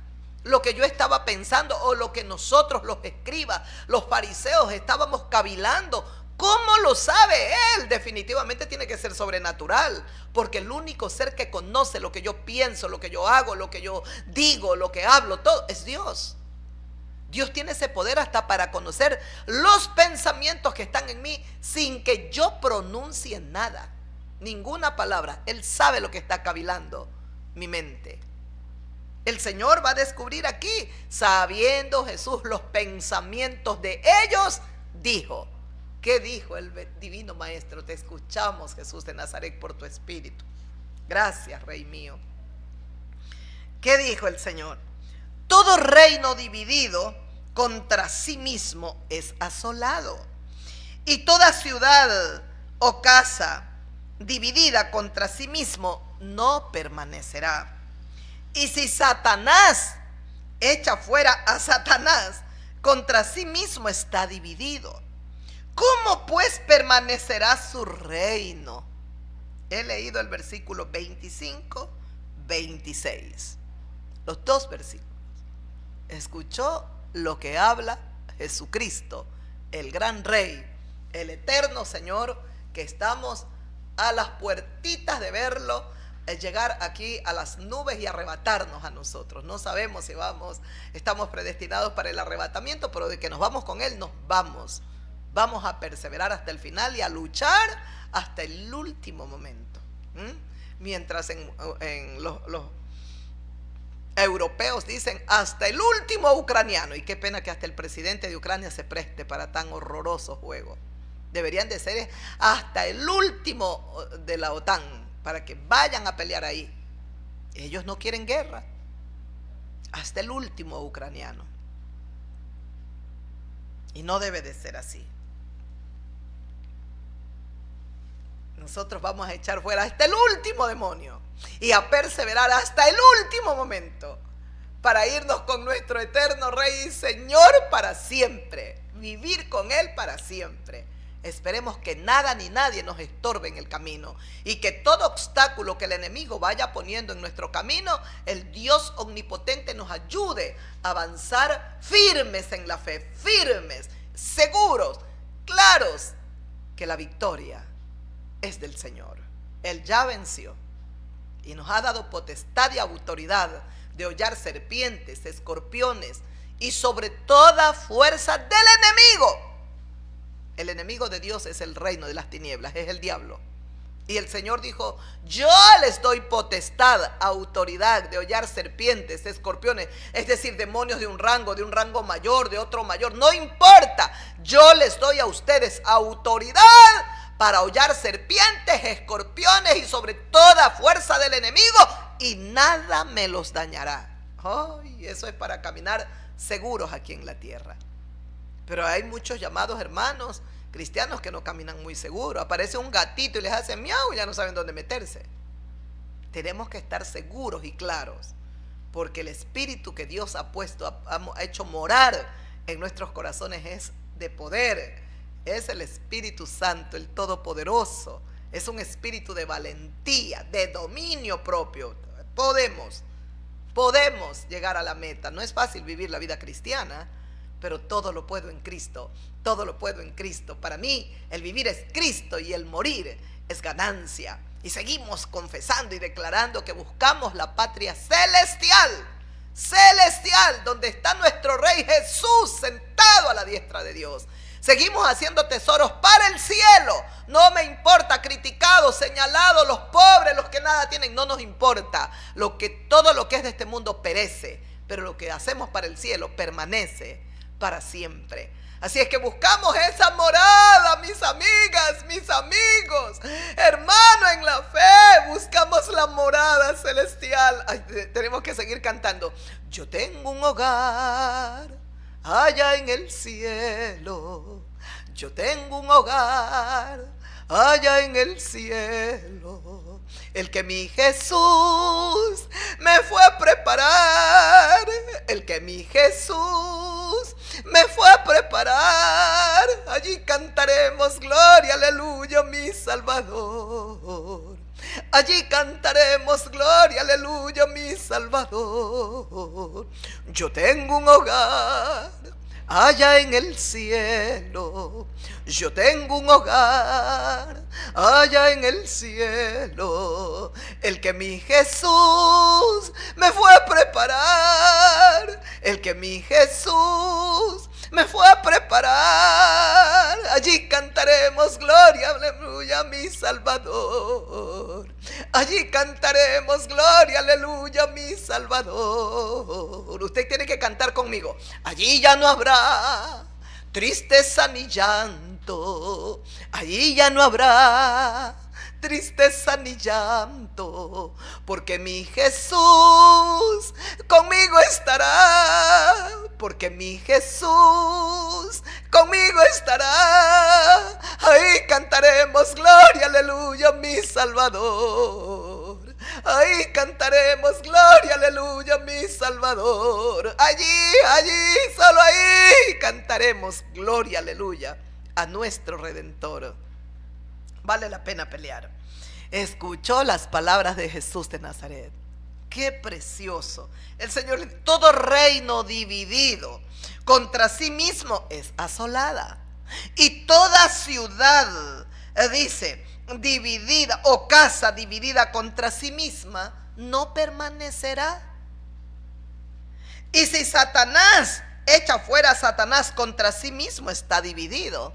lo que yo estaba pensando, o lo que nosotros, los escribas, los fariseos, estábamos cavilando? ¿Cómo lo sabe Él? Definitivamente tiene que ser sobrenatural, porque el único ser que conoce lo que yo pienso, lo que yo hago, lo que yo digo, lo que hablo, todo, es Dios. Dios tiene ese poder hasta para conocer los pensamientos que están en mí sin que yo pronuncie nada, ninguna palabra. Él sabe lo que está cavilando mi mente. El Señor va a descubrir aquí, sabiendo Jesús los pensamientos de ellos, dijo. ¿Qué dijo el divino Maestro? Te escuchamos, Jesús de Nazaret, por tu Espíritu. Gracias, Rey mío. ¿Qué dijo el Señor? Todo reino dividido contra sí mismo es asolado, Y toda ciudad o casa dividida contra sí mismo no permanecerá. Y si Satanás echa fuera a Satanás, contra sí mismo está dividido. ¿Cómo pues permanecerá su reino? He leído el versículo 25, 26. Los dos versículos. Escuchó lo que habla Jesucristo, el gran Rey, el eterno Señor, que estamos a las puertitas de verlo, llegar aquí a las nubes y arrebatarnos a nosotros. No sabemos si estamos predestinados para el arrebatamiento, pero de que nos vamos con Él, nos vamos. Vamos a perseverar hasta el final y a luchar hasta el último momento. Mientras en los europeos dicen hasta el último ucraniano, y qué pena que hasta el presidente de Ucrania se preste para tan horroroso juego. Deberían de ser hasta el último de la OTAN, para que vayan a pelear ahí. Ellos no quieren guerra. Hasta el último ucraniano. Y no debe de ser así. Nosotros vamos a echar fuera hasta el último demonio y a perseverar hasta el último momento para irnos con nuestro eterno Rey y Señor para siempre, vivir con Él para siempre. Esperemos que nada ni nadie nos estorbe en el camino y que todo obstáculo que el enemigo vaya poniendo en nuestro camino, el Dios omnipotente nos ayude a avanzar firmes en la fe, firmes, seguros, claros, que la victoria es del Señor. Él ya venció y nos ha dado potestad y autoridad de hollar serpientes, escorpiones y sobre toda fuerza del enemigo. El enemigo de Dios es el reino de las tinieblas, es el diablo. Y el Señor dijo: yo les doy potestad, autoridad de hollar serpientes, escorpiones, es decir, demonios de un rango mayor, de otro mayor, no importa. Yo les doy a ustedes autoridad para hollar serpientes, escorpiones y sobre toda fuerza del enemigo, y nada me los dañará. Y eso es para caminar seguros aquí en la tierra. Pero hay muchos llamados hermanos cristianos que no caminan muy seguros. Aparece un gatito y les hace miau y ya no saben dónde meterse. Tenemos que estar seguros y claros, porque el espíritu que Dios ha puesto, ha hecho morar en nuestros corazones es de poder. Es el Espíritu Santo, el Todopoderoso. Es un espíritu de valentía, de dominio propio. Podemos llegar a la meta. No es fácil vivir la vida cristiana, pero todo lo puedo en Cristo, todo lo puedo en Cristo. Para mí el vivir es Cristo y el morir es ganancia. Y seguimos confesando y declarando que buscamos la patria celestial, donde está nuestro Rey Jesús sentado a la diestra de Dios. Seguimos haciendo tesoros para el cielo. No me importa, criticados, señalados, los pobres, los que nada tienen, no nos importa. Todo lo que es de este mundo perece, pero lo que hacemos para el cielo permanece para siempre. Así es que buscamos esa morada, mis amigas, mis amigos, hermano en la fe, buscamos la morada celestial. Tenemos que seguir cantando. Yo tengo un hogar allá en el cielo. Yo tengo un hogar allá en el cielo. El que mi Jesús me fue a preparar. El que mi Jesús me fue a preparar. Allí cantaremos gloria, aleluya, mi Salvador. Allí cantaremos gloria, aleluya, mi Salvador. Yo tengo un hogar allá en el cielo. Yo tengo un hogar allá en el cielo. El que mi Jesús me fue a preparar. El que mi Jesús me fue a preparar. Allí cantaremos gloria, aleluya, mi Salvador. Allí cantaremos gloria, aleluya, mi Salvador. Usted tiene que cantar conmigo. Allí ya no habrá tristeza ni llanto. Allí ya no habrá tristeza ni llanto, porque mi Jesús conmigo estará, porque mi Jesús conmigo estará. Ahí cantaremos gloria, aleluya, mi Salvador. Ahí cantaremos gloria, aleluya, mi Salvador. Allí, solo ahí cantaremos gloria, aleluya, a nuestro Redentor. Vale la pena pelear. Escuchó las palabras de Jesús de Nazaret. Qué precioso. El Señor, todo reino dividido contra sí mismo es asolada. Y toda ciudad, dice, dividida o casa dividida contra sí misma no permanecerá. Y si Satanás echa fuera a Satanás contra sí mismo, está dividido.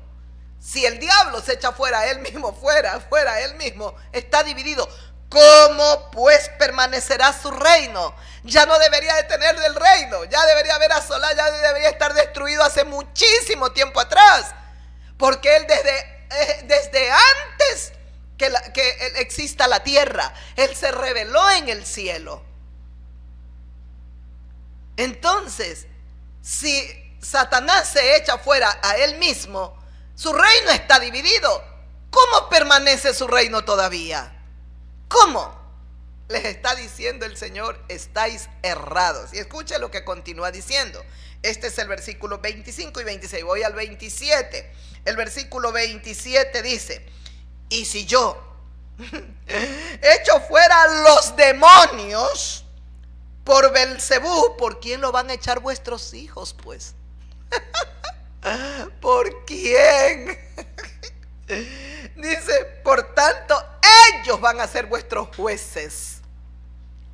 Si el diablo se echa fuera a él mismo, fuera a él mismo, está dividido. ¿Cómo pues permanecerá su reino? Ya no debería de tener el reino, ya debería haber asolado, ya debería estar destruido hace muchísimo tiempo atrás. Porque él desde antes que exista la tierra, él se reveló en el cielo. Entonces, si Satanás se echa fuera a él mismo, su reino está dividido. ¿Cómo permanece su reino todavía? ¿Cómo? Les está diciendo el Señor, estáis errados. Y escuche lo que continúa diciendo. Este es el versículo 25 y 26. Voy al 27. El versículo 27 dice: y si yo echo fuera los demonios por Belcebú, ¿por quién lo van a echar vuestros hijos, pues? ¿Por quién? Dice, por tanto, ellos van a ser vuestros jueces.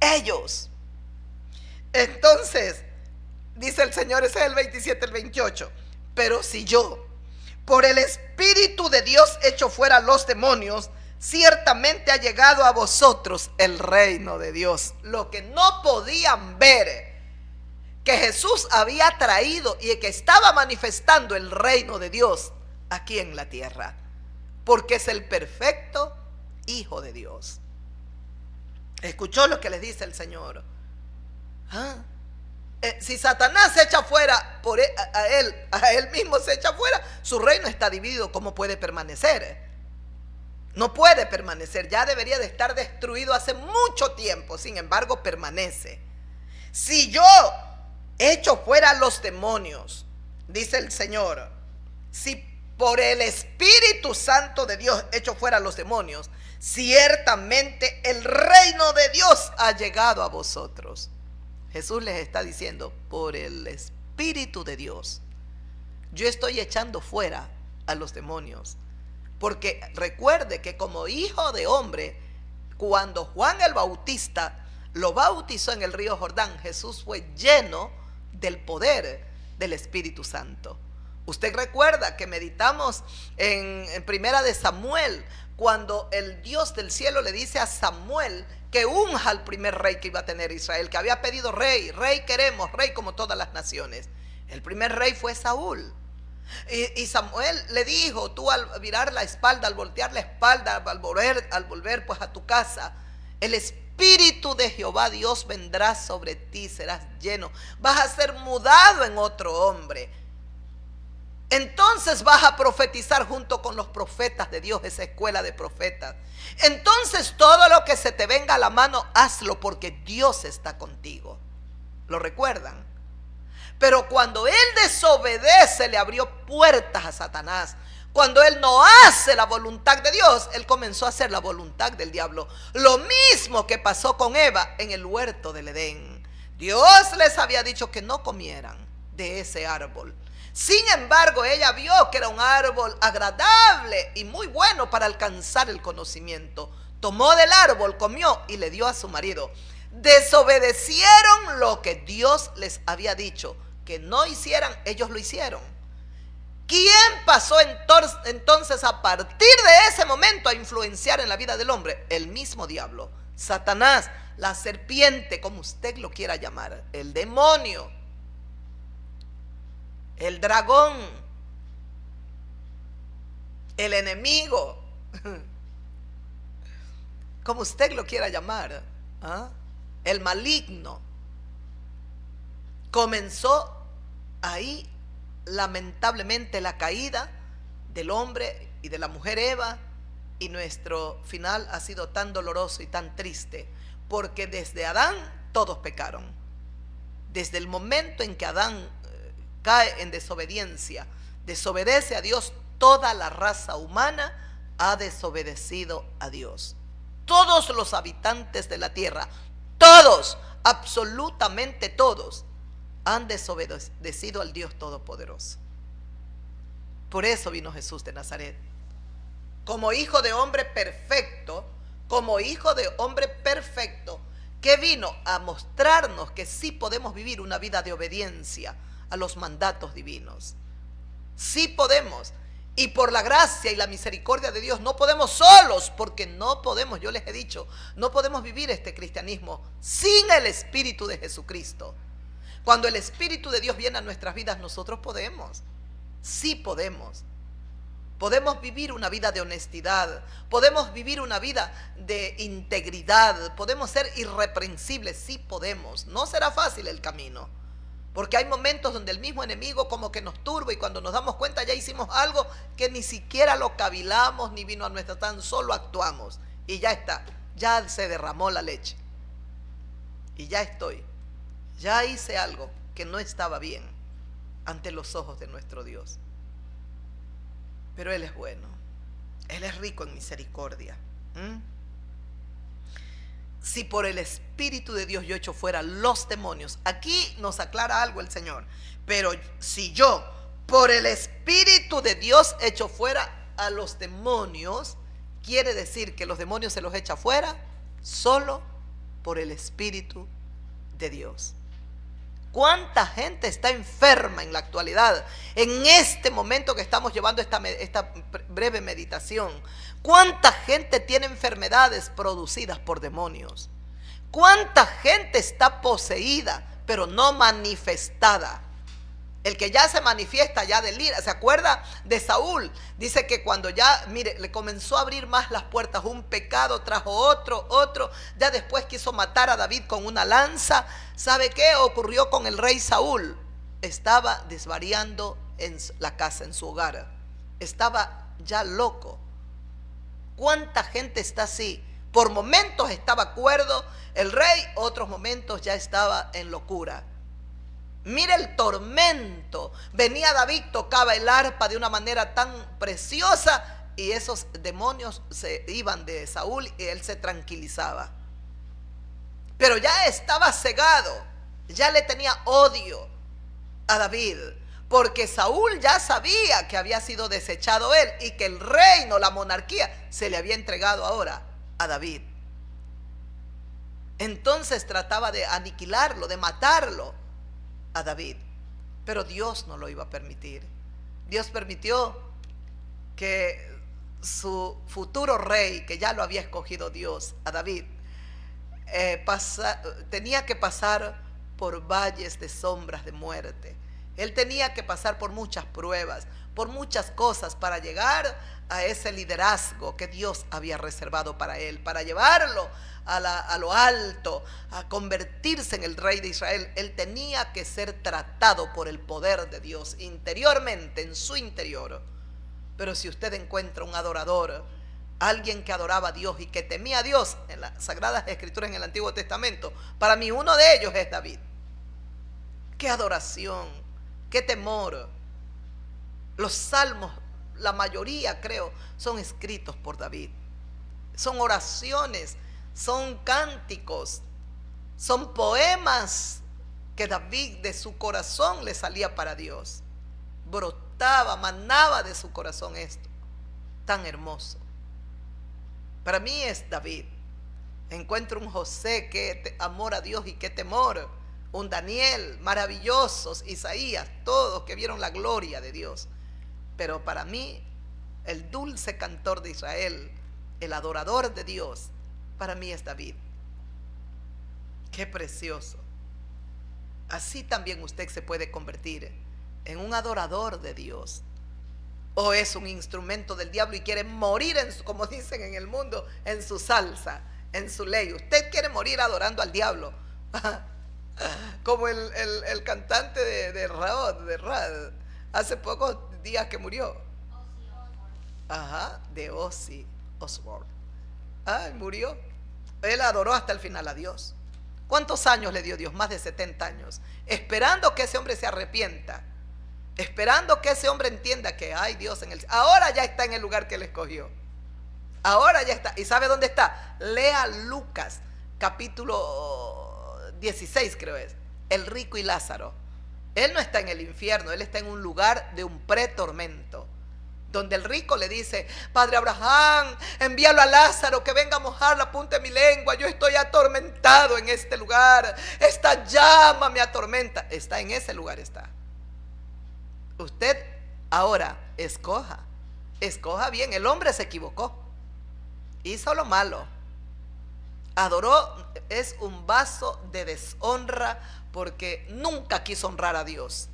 Ellos. Entonces, dice el Señor, ese es el 27, el 28. Pero si yo, por el Espíritu de Dios, echo fuera los demonios, ciertamente ha llegado a vosotros el reino de Dios. Lo que no podían ver, que Jesús había traído y que estaba manifestando el reino de Dios aquí en la tierra, porque es el perfecto Hijo de Dios. ¿Escuchó lo que les dice el Señor? Si Satanás se echa fuera a él mismo se echa fuera, su reino está dividido. ¿Cómo puede permanecer? No puede permanecer, ya debería de estar destruido hace mucho tiempo. Sin embargo, permanece. Si yo echo fuera los demonios, dice el Señor, si por el Espíritu Santo de Dios echo fuera los demonios, ciertamente el reino de Dios ha llegado a vosotros. Jesús les está diciendo, por el Espíritu de Dios, yo estoy echando fuera a los demonios. Porque recuerde que como hijo de hombre, cuando Juan el Bautista lo bautizó en el río Jordán, Jesús fue lleno del poder del Espíritu Santo. Usted recuerda que meditamos en primera de Samuel, cuando el Dios del cielo le dice a Samuel que unja al primer rey que iba a tener Israel, que había pedido rey queremos, rey como todas las naciones. El primer rey fue Saúl. Y Samuel le dijo, tú al virar la espalda, al voltear la espalda, al volver pues a tu casa, el Espíritu de Jehová Dios vendrá sobre ti, serás lleno, vas a ser mudado en otro hombre. Entonces vas a profetizar junto con los profetas de Dios, esa escuela de profetas. Entonces todo lo que se te venga a la mano, hazlo, porque Dios está contigo. ¿Lo recuerdan? Pero cuando él desobedece, le abrió puertas a Satanás. Cuando él no hace la voluntad de Dios, él comenzó a hacer la voluntad del diablo. Lo mismo que pasó con Eva en el huerto del Edén. Dios les había dicho que no comieran de ese árbol. Sin embargo, ella vio que era un árbol agradable y muy bueno para alcanzar el conocimiento. Tomó del árbol, comió y le dio a su marido. Desobedecieron lo que Dios les había dicho que no hicieran, ellos lo hicieron. ¿Quién pasó entonces a partir de ese momento a influenciar en la vida del hombre? El mismo diablo, Satanás, la serpiente, como usted lo quiera llamar, el demonio, el dragón, el enemigo. como usted lo quiera llamar, ¿ah? El maligno, comenzó ahí lamentablemente la caída del hombre y de la mujer Eva, y nuestro final ha sido tan doloroso y tan triste, porque desde Adán todos pecaron. Desde el momento en que Adán cae en desobediencia, desobedece a Dios, toda la raza humana ha desobedecido a Dios. Todos los habitantes de la tierra, todos, absolutamente todos, han desobedecido al Dios Todopoderoso. Por eso vino Jesús de Nazaret, como hijo de hombre perfecto, como hijo de hombre perfecto, que vino a mostrarnos que sí podemos vivir una vida de obediencia a los mandatos divinos. Sí podemos. Y por la gracia y la misericordia de Dios no podemos solos, porque no podemos, yo les he dicho, no podemos vivir este cristianismo sin el Espíritu de Jesucristo. Cuando el Espíritu de Dios viene a nuestras vidas, nosotros podemos. Sí podemos. Podemos vivir una vida de honestidad, podemos vivir una vida de integridad, podemos ser irreprensibles, sí podemos. No será fácil el camino, porque hay momentos donde el mismo enemigo como que nos turba, y cuando nos damos cuenta ya hicimos algo que ni siquiera lo cavilamos ni vino a nuestra, tan solo actuamos y ya está, ya se derramó la leche y ya hice algo que no estaba bien ante los ojos de nuestro Dios. Pero Él es bueno, Él es rico en misericordia. Si por el Espíritu de Dios yo echo fuera los demonios, aquí nos aclara algo el Señor, pero si yo por el Espíritu de Dios echo fuera a los demonios, quiere decir que los demonios se los echa fuera solo por el Espíritu de Dios. ¿Cuánta gente está enferma en la actualidad? En este momento que estamos llevando esta breve meditación, ¿cuánta gente tiene enfermedades producidas por demonios? ¿Cuánta gente está poseída, pero no manifestada? El que ya se manifiesta ya delira. ¿Se acuerda de Saúl? Dice que cuando ya, mire, le comenzó a abrir más las puertas, un pecado trajo otro. Ya después quiso matar a David con una lanza. ¿Sabe qué ocurrió con el rey Saúl? Estaba desvariando en la casa, en su hogar. Estaba ya loco. ¿Cuánta gente está así? Por momentos estaba cuerdo el rey, otros momentos ya estaba en locura. Mira el tormento. Venía David, tocaba el arpa de una manera tan preciosa y esos demonios se iban de Saúl y él se tranquilizaba. Pero ya estaba cegado, ya le tenía odio a David, porque Saúl ya sabía que había sido desechado él y que el reino, la monarquía, se le había entregado ahora a David. Entonces trataba de aniquilarlo, de matarlo a David, pero Dios no lo iba a permitir. Dios permitió que su futuro rey, que ya lo había escogido Dios, a David, tenía que pasar por valles de sombras de muerte. Él tenía que pasar por muchas pruebas, por muchas cosas para llegar a ese liderazgo que Dios había reservado para él, para llevarlo a lo alto, a convertirse en el rey de Israel. Él tenía que ser tratado por el poder de Dios interiormente, en su interior. Pero si usted encuentra un adorador, alguien que adoraba a Dios y que temía a Dios en las Sagradas Escrituras en el Antiguo Testamento, para mí uno de ellos es David. Qué adoración, qué temor. Los salmos, la mayoría creo, son escritos por David. Son oraciones, son cánticos, son poemas que David de su corazón le salía para Dios. Brotaba, manaba de su corazón esto, tan hermoso. Para mí es David. Encuentro un José, que amor a Dios y qué temor. Un Daniel, maravillosos, Isaías, todos que vieron la gloria de Dios. Pero para mí, el dulce cantor de Israel, el adorador de Dios, para mí es David. Qué precioso. Así también usted se puede convertir en un adorador de Dios. O es un instrumento del diablo y quiere morir, como dicen en el mundo, en su salsa. en su ley. Usted quiere morir adorando al diablo. Como el cantante de Rad, hace pocos días que murió. Ajá, de Ozzy Osbourne. Ay, murió. Él adoró hasta el final a Dios. ¿Cuántos años le dio Dios? Más de 70 años. Esperando que ese hombre se arrepienta. Esperando que ese hombre entienda que hay Dios en él. Ahora ya está en el lugar que él escogió. Ahora ya está. ¿Y sabe dónde está? Lea Lucas, capítulo 16 creo es. El rico y Lázaro. Él no está en el infierno, él está en un lugar de un pretormento. Donde el rico le dice: Padre Abraham, envíalo a Lázaro que venga a mojar la punta de mi lengua. Yo estoy atormentado en este lugar. Esta llama me atormenta. Está en ese lugar, está. Usted ahora escoja bien. El hombre se equivocó, hizo lo malo, adoró, es un vaso de deshonra porque nunca quiso honrar a Dios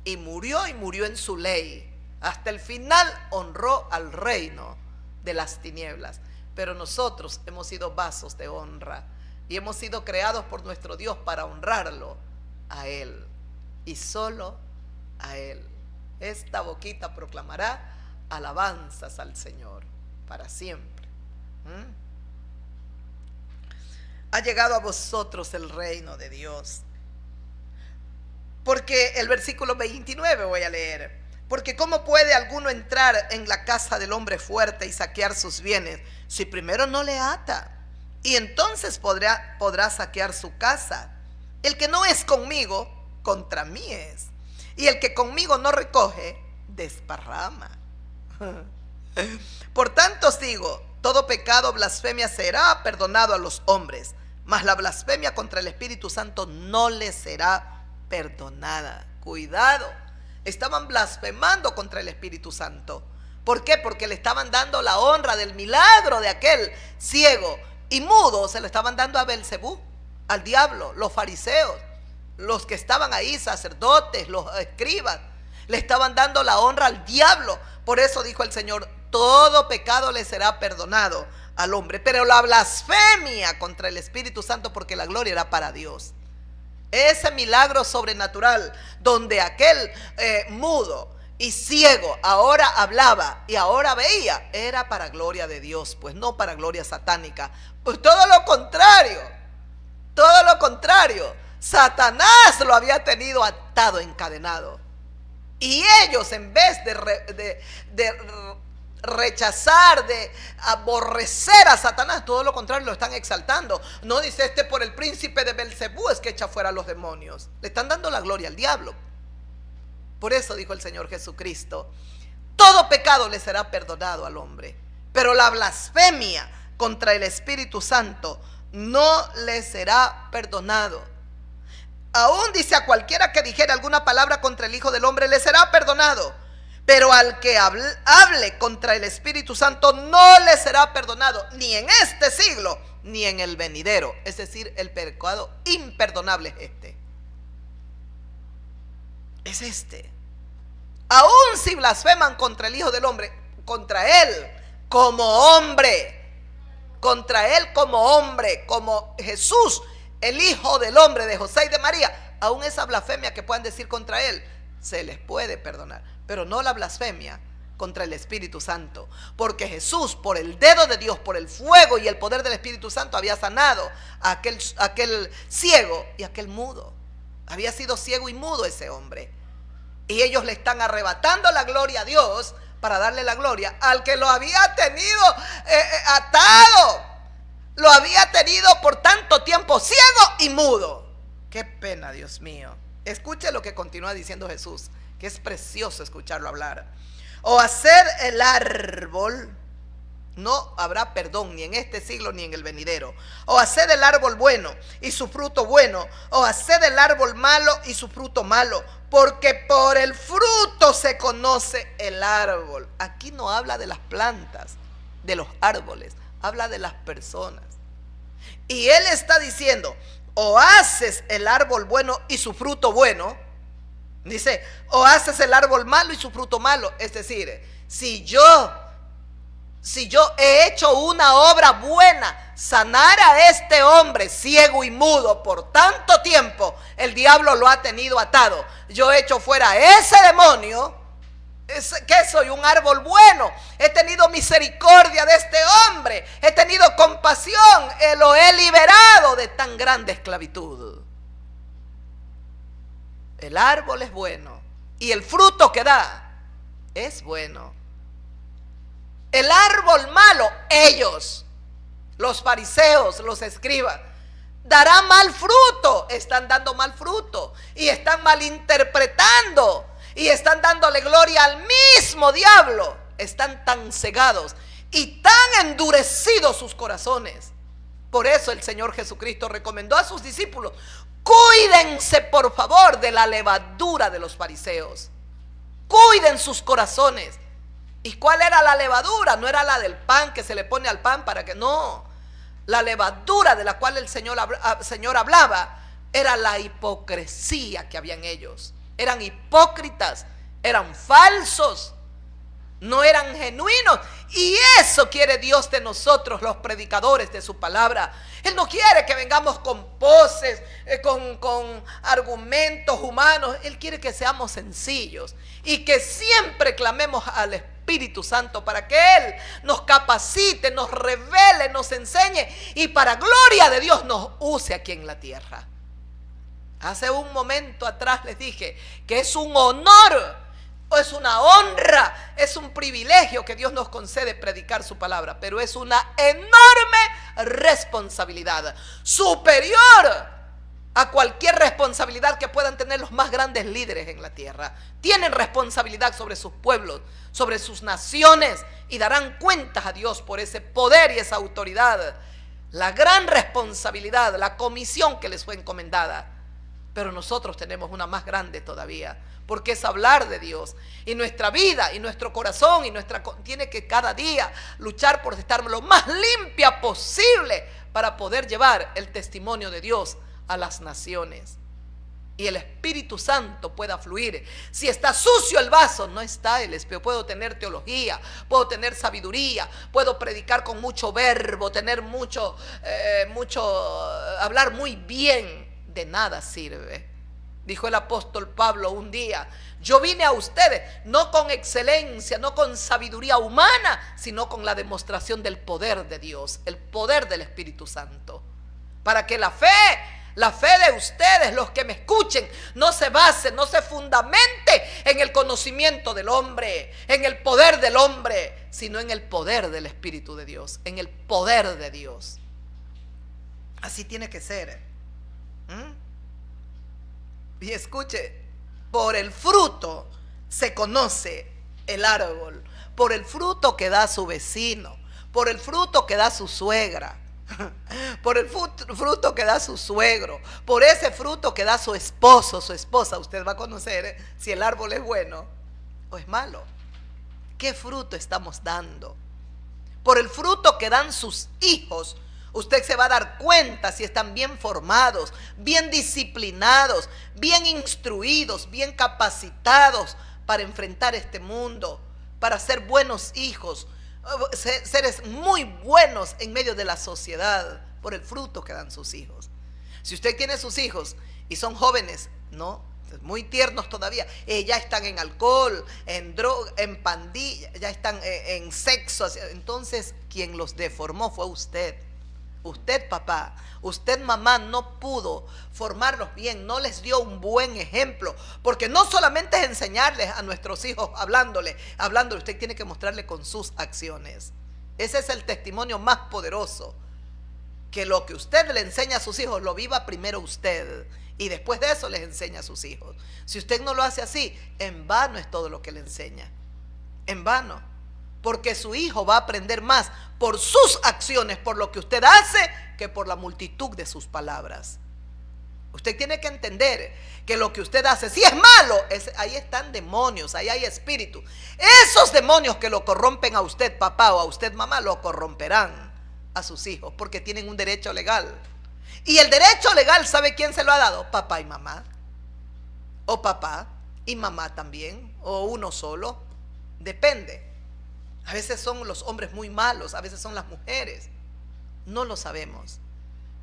y murió en su ley. Hasta el final honró al reino de las tinieblas. Pero nosotros hemos sido vasos de honra y hemos sido creados por nuestro Dios para honrarlo a Él y solo a Él. Esta boquita proclamará alabanzas al Señor para siempre. Ha llegado a vosotros el reino de Dios. Porque el versículo 29 voy a leer. Porque ¿cómo puede alguno entrar en la casa del hombre fuerte y saquear sus bienes si primero no le ata? Y entonces podrá saquear su casa. El que no es conmigo, contra mí es. Y el que conmigo no recoge, desparrama. Por tanto os digo, todo pecado, blasfemia será perdonado a los hombres, mas la blasfemia contra el Espíritu Santo no le será perdonada. Cuidado. Estaban blasfemando contra el Espíritu Santo. ¿Por qué? Porque le estaban dando la honra del milagro de aquel ciego y mudo. Se lo estaban dando a Belcebú, al diablo, los fariseos, los que estaban ahí, sacerdotes, los escribas. Le estaban dando la honra al diablo. Por eso dijo el Señor: todo pecado le será perdonado al hombre, pero la blasfemia contra el Espíritu Santo, porque la gloria era para Dios. Ese milagro sobrenatural donde aquel mudo y ciego ahora hablaba y ahora veía, era para gloria de Dios, pues no para gloria satánica. Pues todo lo contrario. Satanás lo había tenido atado, encadenado. Y ellos, en vez de rechazar, de aborrecer a Satanás, todo lo contrario, lo están exaltando. No dice: por el príncipe de Belcebú es que echa fuera a los demonios. Le están dando la gloria al diablo. Por eso dijo el Señor Jesucristo: todo pecado le será perdonado al hombre, pero la blasfemia contra el Espíritu Santo no le será perdonado. Aún dice: a cualquiera que dijere alguna palabra contra el Hijo del Hombre le será perdonado, pero al que hable contra el Espíritu Santo no le será perdonado, ni en este siglo, ni en el venidero. Es decir, el pecado imperdonable es este. Aún si blasfeman contra el Hijo del Hombre, contra Él como hombre, como Jesús, el Hijo del Hombre de José y de María, aún esa blasfemia que puedan decir contra Él, se les puede perdonar, pero no la blasfemia contra el Espíritu Santo, porque Jesús, por el dedo de Dios, por el fuego y el poder del Espíritu Santo, había sanado a aquel ciego y aquel mudo. Había sido ciego y mudo ese hombre, y ellos le están arrebatando la gloria a Dios para darle la gloria al que lo había tenido atado, lo había tenido por tanto tiempo ciego y mudo. Qué pena, Dios mío. Escuche lo que continúa diciendo Jesús, que es precioso escucharlo hablar. O hacer el árbol, no habrá perdón ni en este siglo ni en el venidero. O haced el árbol bueno y su fruto bueno, o haced el árbol malo y su fruto malo, porque por el fruto se conoce el árbol. Aquí no habla de las plantas, de los árboles, habla de las personas. Y él está diciendo: o haces el árbol bueno y su fruto bueno. Dice: o haces el árbol malo y su fruto malo. Es decir, si yo he hecho una obra buena, sanar a este hombre ciego y mudo por tanto tiempo, el diablo lo ha tenido atado. Yo he hecho fuera ese demonio. Que soy un árbol bueno, he tenido misericordia de este hombre, he tenido compasión, lo he liberado de tan grande esclavitud. El árbol es bueno y el fruto que da es bueno. El árbol malo, ellos, los fariseos, los escribas, dará mal fruto, están dando mal fruto y están malinterpretando. Y están dándole gloria al mismo diablo. Están tan cegados y tan endurecidos sus corazones. Por eso el Señor Jesucristo recomendó a sus discípulos: cuídense por favor de la levadura de los fariseos. Cuiden sus corazones. ¿Y cuál era la levadura? No era la del pan que se le pone al pan para que no. La levadura de la cual el Señor hablaba era la hipocresía que había en ellos. Eran hipócritas, eran falsos, no eran genuinos. Y eso quiere Dios de nosotros, los predicadores de su palabra. Él no quiere que vengamos con poses, con argumentos humanos. Él quiere que seamos sencillos y que siempre clamemos al Espíritu Santo para que Él nos capacite, nos revele, nos enseñe y para gloria de Dios nos use aquí en la tierra. Hace un momento atrás les dije que es un honor, es una honra, es un privilegio que Dios nos concede predicar su palabra, pero es una enorme responsabilidad, superior a cualquier responsabilidad que puedan tener los más grandes líderes en la tierra. Tienen responsabilidad sobre sus pueblos, sobre sus naciones, y darán cuentas a Dios por ese poder y esa autoridad, la gran responsabilidad, la comisión que les fue encomendada. Pero nosotros tenemos una más grande todavía, porque es hablar de Dios. Y nuestra vida y nuestro corazón tiene que cada día luchar por estar lo más limpia posible para poder llevar el testimonio de Dios a las naciones. Y el Espíritu Santo pueda fluir. Si está sucio el vaso, no está el espejo. Puedo tener teología, puedo tener sabiduría, puedo predicar con mucho verbo, tener hablar muy bien. De nada sirve. Dijo el apóstol Pablo un día: yo vine a ustedes no con excelencia, no con sabiduría humana, sino con la demostración del poder de Dios, el poder del Espíritu Santo, para que la fe de ustedes, los que me escuchen, no se base, no se fundamente en el conocimiento del hombre, en el poder del hombre, sino en el poder del Espíritu de Dios, en el poder de Dios. Así tiene que ser. Y escuche, por el fruto se conoce el árbol, por el fruto que da su vecino, por el fruto que da su suegra, por el fruto que da su suegro, por ese fruto que da su esposo, su esposa. Usted va a conocer si el árbol es bueno o es malo. ¿Qué fruto estamos dando? Por el fruto que dan sus hijos, usted se va a dar cuenta si están bien formados, bien disciplinados, bien instruidos, bien capacitados para enfrentar este mundo, para ser buenos hijos, seres muy buenos en medio de la sociedad, por el fruto que dan sus hijos. Si usted tiene sus hijos y son jóvenes, no, muy tiernos todavía, ya están en alcohol, en droga, en pandilla, ya están en sexo, entonces quien los deformó fue usted. Usted, papá, usted, mamá, no pudo formarlos bien, no les dio un buen ejemplo, porque no solamente es enseñarles a nuestros hijos hablándole, usted tiene que mostrarle con sus acciones. Ese es el testimonio más poderoso, que lo que usted le enseña a sus hijos lo viva primero usted y después de eso les enseña a sus hijos. Si usted no lo hace así, en vano es todo lo que le enseña, en vano. Porque su hijo va a aprender más por sus acciones, por lo que usted hace, que por la multitud de sus palabras. Usted tiene que entender que lo que usted hace, si es malo, ahí están demonios, ahí hay espíritus. Esos demonios que lo corrompen a usted, papá, o a usted, mamá, lo corromperán a sus hijos, porque tienen un derecho legal. Y el derecho legal, ¿sabe quién se lo ha dado? Papá y mamá. O papá y mamá también, o uno solo, depende. A veces son los hombres muy malos, a veces son las mujeres. No lo sabemos.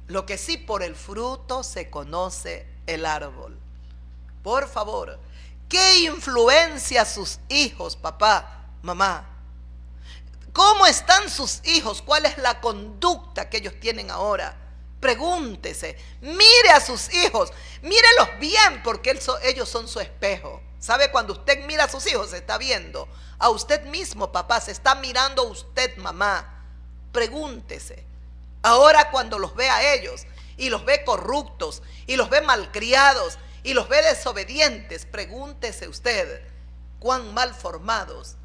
Lo que sí, por el fruto se conoce el árbol. Por favor, ¿qué influencia sus hijos, papá, mamá? ¿Cómo están sus hijos? ¿Cuál es la conducta que ellos tienen ahora? Pregúntese, mire a sus hijos, mírelos bien, porque ellos son su espejo. ¿Sabe? Cuando usted mira a sus hijos, se está viendo a usted mismo, papá, se está mirando a usted, mamá. Pregúntese. Ahora cuando los ve a ellos y los ve corruptos y los ve malcriados y los ve desobedientes, pregúntese usted, ¿cuán mal formados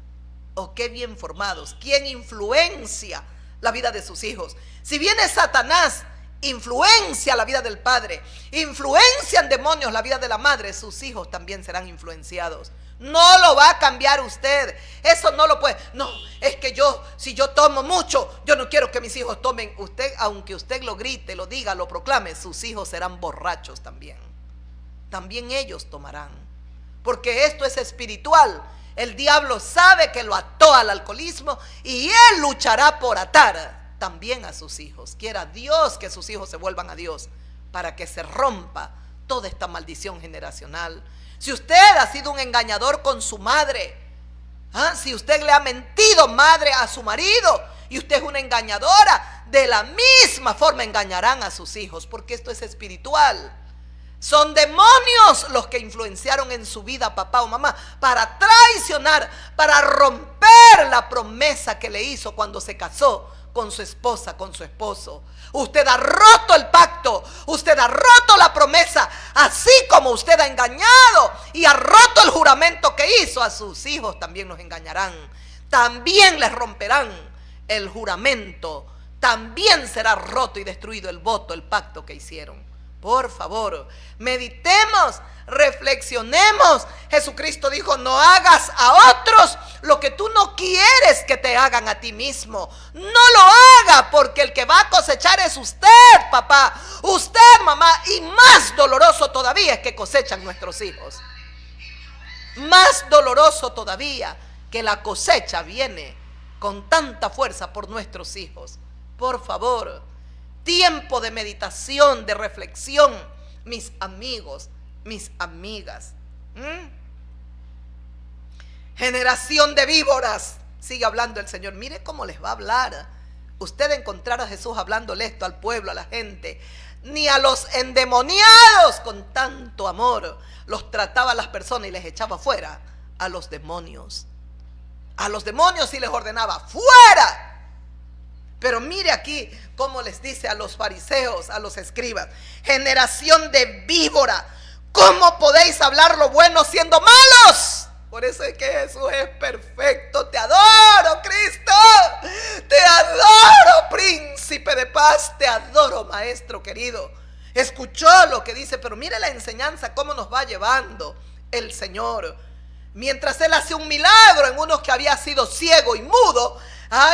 o qué bien formados? ¿Quién influencia la vida de sus hijos? Si viene Satanás, influencia la vida del padre, influencian demonios la vida de la madre, sus hijos también serán influenciados. No lo va a cambiar usted. Eso no lo puede. No, es que si yo tomo mucho, yo no quiero que mis hijos tomen. Usted, aunque usted lo grite, lo diga, lo proclame, sus hijos serán borrachos también. También ellos tomarán. Porque esto es espiritual. El diablo sabe que lo ató al alcoholismo y él luchará por atar también a sus hijos. Quiera Dios que sus hijos se vuelvan a Dios para que se rompa toda esta maldición generacional. Si usted ha sido un engañador con su madre, si usted le ha mentido madre a su marido y usted es una engañadora, de la misma forma engañarán a sus hijos, porque esto es espiritual. Son demonios los que influenciaron en su vida papá o mamá para traicionar, para romper la promesa que le hizo cuando se casó con su esposa, con su esposo. Usted ha roto el pacto, usted ha roto la promesa, así como usted ha engañado y ha roto el juramento que hizo, a sus hijos también los engañarán, también les romperán el juramento, también será roto y destruido el voto, el pacto que hicieron. Por favor, meditemos, reflexionemos. Jesucristo dijo: no hagas a otros lo que tú no quieres que te hagan a ti mismo. No lo haga, porque el que va a cosechar es usted, papá, usted, mamá, y más doloroso todavía es que cosechan nuestros hijos. Más doloroso todavía que la cosecha viene con tanta fuerza por nuestros hijos. Por favor, tiempo de meditación, de reflexión, mis amigos, mis amigas. Generación de víboras, sigue hablando el Señor. Mire cómo les va a hablar. Usted encontrará a Jesús hablándole esto al pueblo, a la gente. Ni a los endemoniados con tanto amor los trataba a las personas y les echaba fuera. A los demonios sí les ordenaba: fuera. Pero mire aquí cómo les dice a los fariseos, a los escribas: generación de víbora, ¿cómo podéis hablar lo bueno siendo malos? Por eso es que Jesús es perfecto. Te adoro, Cristo. Te adoro, príncipe de paz. Te adoro, maestro querido. Escuchó lo que dice, pero mire la enseñanza, cómo nos va llevando el Señor. Mientras Él hace un milagro en uno que había sido ciego y mudo,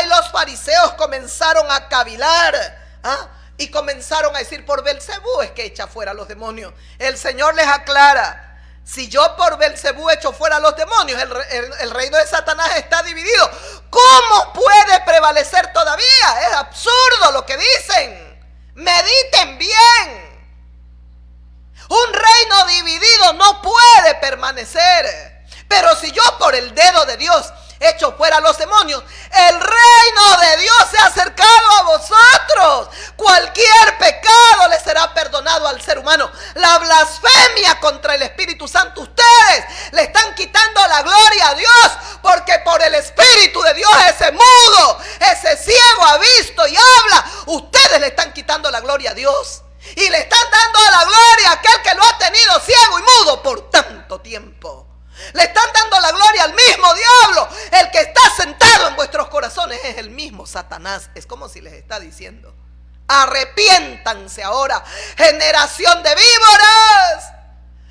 los fariseos comenzaron a cavilar, y comenzaron a decir: por Belcebú es que echa fuera a los demonios. El Señor les aclara: si yo por Belcebú echo fuera a los demonios, el reino de Satanás está dividido. ¿Cómo puede prevalecer todavía? Es absurdo lo que dicen. Mediten bien. Un reino dividido no puede permanecer. Pero si yo por el dedo de Dios echo fuera a los demonios, el reino de Dios se ha acercado a vosotros. Cualquier pecado le será perdonado al ser humano. La blasfemia contra el Espíritu Santo, ustedes le están quitando la gloria a Dios, porque por el Espíritu de Dios ese mudo, ese ciego ha visto y habla. Ustedes le están quitando la gloria a Dios y le están dando la gloria a aquel que lo ha tenido ciego y mudo por tanto tiempo. Le están dando la gloria al mismo diablo. El que está sentado en vuestros corazones es el mismo Satanás. Es como si les está diciendo: arrepiéntanse ahora, generación de víboras.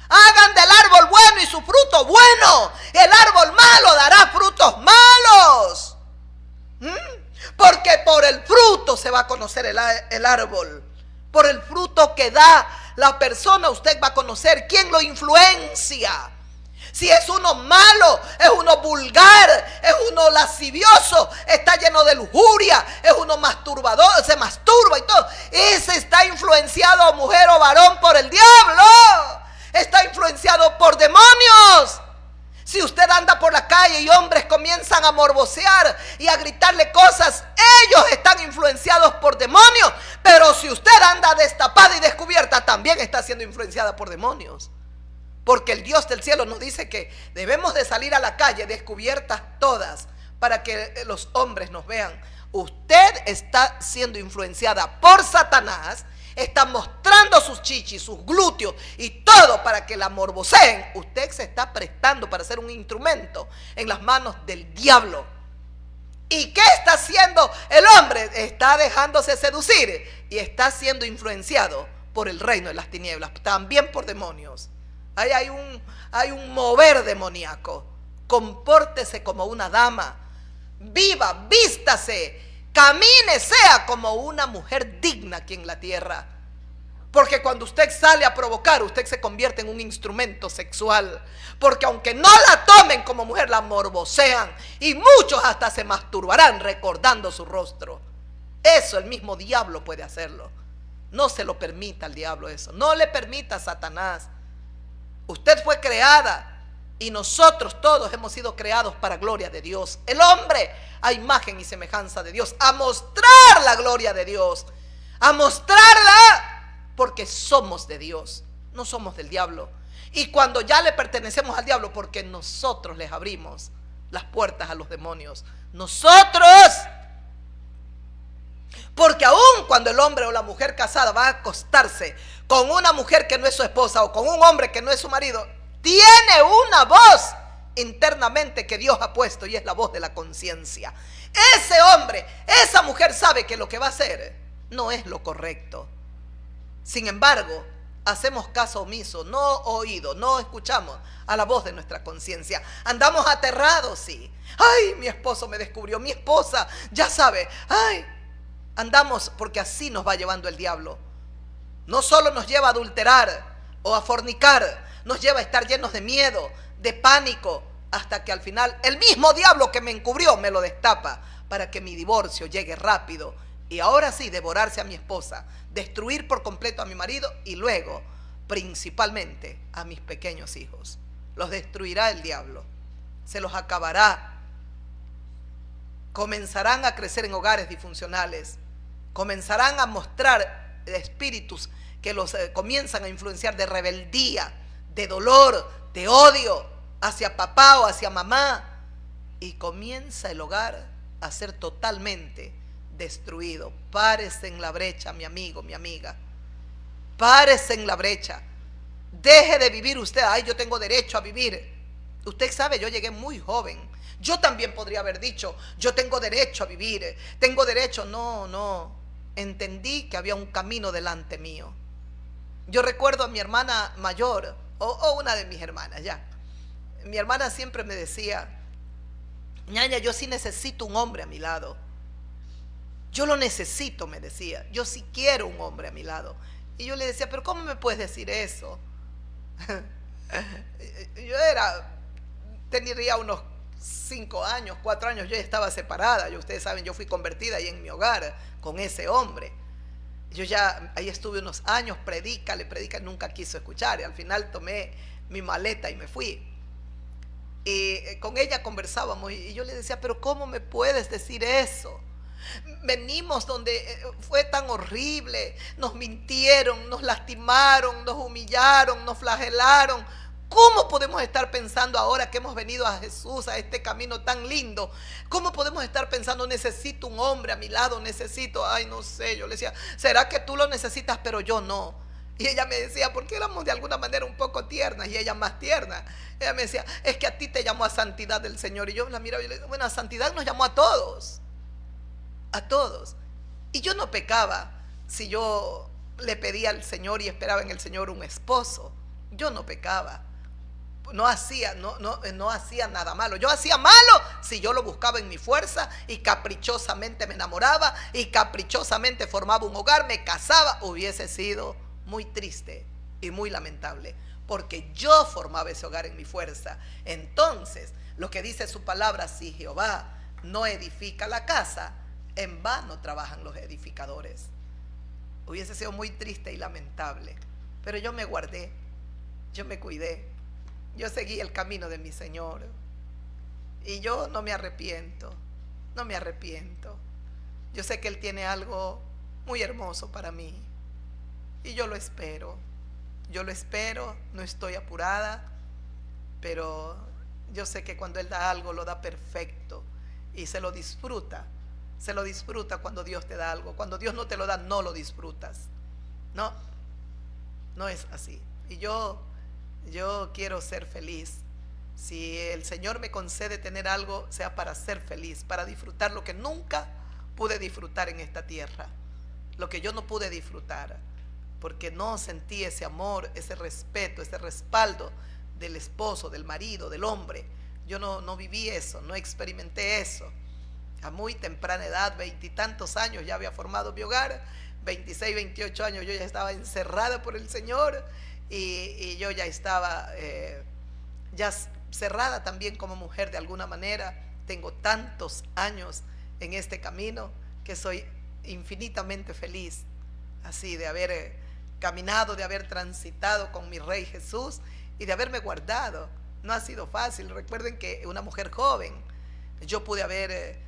Hagan del árbol bueno y su fruto bueno. El árbol malo dará frutos malos. Porque por el fruto se va a conocer el árbol. Por el fruto que da la persona usted va a conocer quién lo influencia. Si es uno malo, es uno vulgar, es uno uno lascivioso, está lleno de lujuria, es uno masturbador, se masturba y todo. Ese está influenciado, mujer o varón, por el diablo. Está influenciado por demonios. Si usted anda por la calle y hombres comienzan a morbosear y a gritarle cosas, ellos están influenciados por demonios. Pero si usted anda destapada y descubierta, también está siendo influenciada por demonios. Porque el Dios del cielo nos dice que debemos de salir a la calle descubiertas todas para que los hombres nos vean. Usted está siendo influenciada por Satanás. Está mostrando sus chichis, sus glúteos y todo para que la morboseen. Usted se está prestando para ser un instrumento en las manos del diablo. ¿Y qué está haciendo el hombre? Está dejándose seducir y está siendo influenciado por el reino de las tinieblas, también por demonios. Ahí hay un mover demoníaco. Compórtese como una dama, viva, vístase, camine, sea como una mujer digna aquí en la tierra. Porque cuando usted sale a provocar, usted se convierte en un instrumento sexual. Porque aunque no la tomen como mujer, la morbosean. Y muchos hasta se masturbarán recordando su rostro. Eso el mismo diablo puede hacerlo. No se lo permita al diablo eso. No le permita a Satanás. Usted fue creada. Y nosotros todos hemos sido creados para gloria de Dios. El hombre a imagen y semejanza de Dios. A mostrar la gloria de Dios. A mostrarla porque somos de Dios. No somos del diablo. Y cuando ya le pertenecemos al diablo, porque nosotros les abrimos las puertas a los demonios. Nosotros. Porque aún cuando el hombre o la mujer casada va a acostarse con una mujer que no es su esposa o con un hombre que no es su marido, tiene una voz internamente que Dios ha puesto y es la voz de la conciencia. Ese hombre, esa mujer sabe que lo que va a hacer no es lo correcto. Sin embargo, hacemos caso omiso, no oído, no escuchamos a la voz de nuestra conciencia. Andamos aterrados, sí. Ay, mi esposo me descubrió, mi esposa ya sabe. Ay, andamos porque así nos va llevando el diablo. No solo nos lleva a adulterar o a fornicar, nos lleva a estar llenos de miedo, de pánico, hasta que al final el mismo diablo que me encubrió me lo destapa para que mi divorcio llegue rápido y ahora sí devorarse a mi esposa, destruir por completo a mi marido y luego principalmente a mis pequeños hijos. Los destruirá el diablo, se los acabará. Comenzarán a crecer en hogares disfuncionales, comenzarán a mostrar espíritus que los comienzan a influenciar de rebeldía, de dolor, de odio hacia papá o hacia mamá, y comienza el hogar a ser totalmente destruido. Párese en la brecha, mi amigo, mi amiga. Párese en la brecha. Deje de vivir usted. Ay, yo tengo derecho a vivir. Usted sabe, yo llegué muy joven. Yo también podría haber dicho, yo tengo derecho a vivir. Tengo derecho. No. Entendí que había un camino delante mío. Yo recuerdo a mi hermana mayor, o una de mis hermanas ya. Mi hermana siempre me decía, ñaña, yo sí necesito un hombre a mi lado. Yo lo necesito, me decía. Yo sí quiero un hombre a mi lado. Y yo le decía, pero ¿cómo me puedes decir eso? Tendría unos 5 años, 4 años, yo ya estaba separada. Ustedes saben, yo fui convertida ahí en mi hogar con ese hombre. Yo ya ahí estuve unos años, predica, nunca quiso escuchar. Y al final tomé mi maleta y me fui. Y con ella conversábamos y yo le decía, pero ¿cómo me puedes decir eso? Venimos donde fue tan horrible, nos mintieron, nos lastimaron, nos humillaron, nos flagelaron. ¿Cómo podemos estar pensando ahora que hemos venido a Jesús, a este camino tan lindo? ¿Cómo podemos estar pensando, necesito un hombre a mi lado, necesito, ay, no sé? Yo le decía, ¿será que tú lo necesitas pero yo no? Y ella me decía, porque éramos de alguna manera un poco tiernas y ella más tierna. Ella me decía, es que a ti te llamó a santidad del Señor. Y yo la miraba y le decía, bueno, a santidad nos llamó a todos. A todos. Y yo no pecaba si yo le pedía al Señor y esperaba en el Señor un esposo. Yo no pecaba. No hacía nada malo. Yo hacía malo si yo lo buscaba en mi fuerza y caprichosamente me enamoraba y caprichosamente formaba un hogar, me casaba. Hubiese sido muy triste y muy lamentable. porque yo formaba ese hogar en mi fuerza. Entonces, lo que dice su palabra, si Jehová no edifica la casa, en vano trabajan los edificadores. Hubiese sido muy triste y lamentable, pero yo me guardé, yo me cuidé, yo seguí el camino de mi Señor y yo no me arrepiento, no me arrepiento. Yo sé que Él tiene algo muy hermoso para mí y yo lo espero, no estoy apurada, pero yo sé que cuando Él da algo lo da perfecto y se lo disfruta cuando Dios te da algo. Cuando Dios no te lo da, no lo disfrutas. No, no es así. Y yo quiero ser feliz. Si el Señor me concede tener algo, sea para ser feliz, para disfrutar lo que nunca pude disfrutar en esta tierra, lo que yo no pude disfrutar, porque no sentí ese amor, ese respeto, ese respaldo del esposo, del marido, del hombre. Yo no viví eso, no experimenté eso. A muy temprana edad, 20 y tantos años, ya había formado mi hogar. 26, 28 años yo ya estaba encerrada por el Señor y yo ya estaba ya cerrada también como mujer de alguna manera. Tengo tantos años en este camino que soy infinitamente feliz así de haber caminado, de haber transitado con mi Rey Jesús y de haberme guardado. No ha sido fácil. Recuerden que una mujer joven, yo pude haber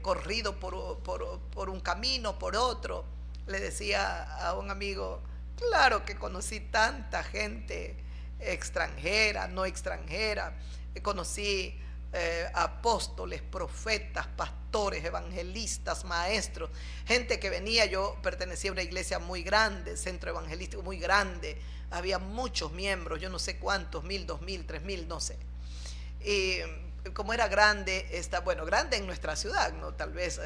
corrido por un camino, por otro. Le decía a un amigo, claro que conocí tanta gente extranjera, no extranjera, conocí apóstoles, profetas, pastores, evangelistas, maestros, gente que venía. Yo pertenecía a una iglesia muy grande, centro evangelístico muy grande, había muchos miembros, yo no sé cuántos, 1000, 2000, 3000, no sé. Y como era grande, bueno, grande en nuestra ciudad, ¿no? Tal vez,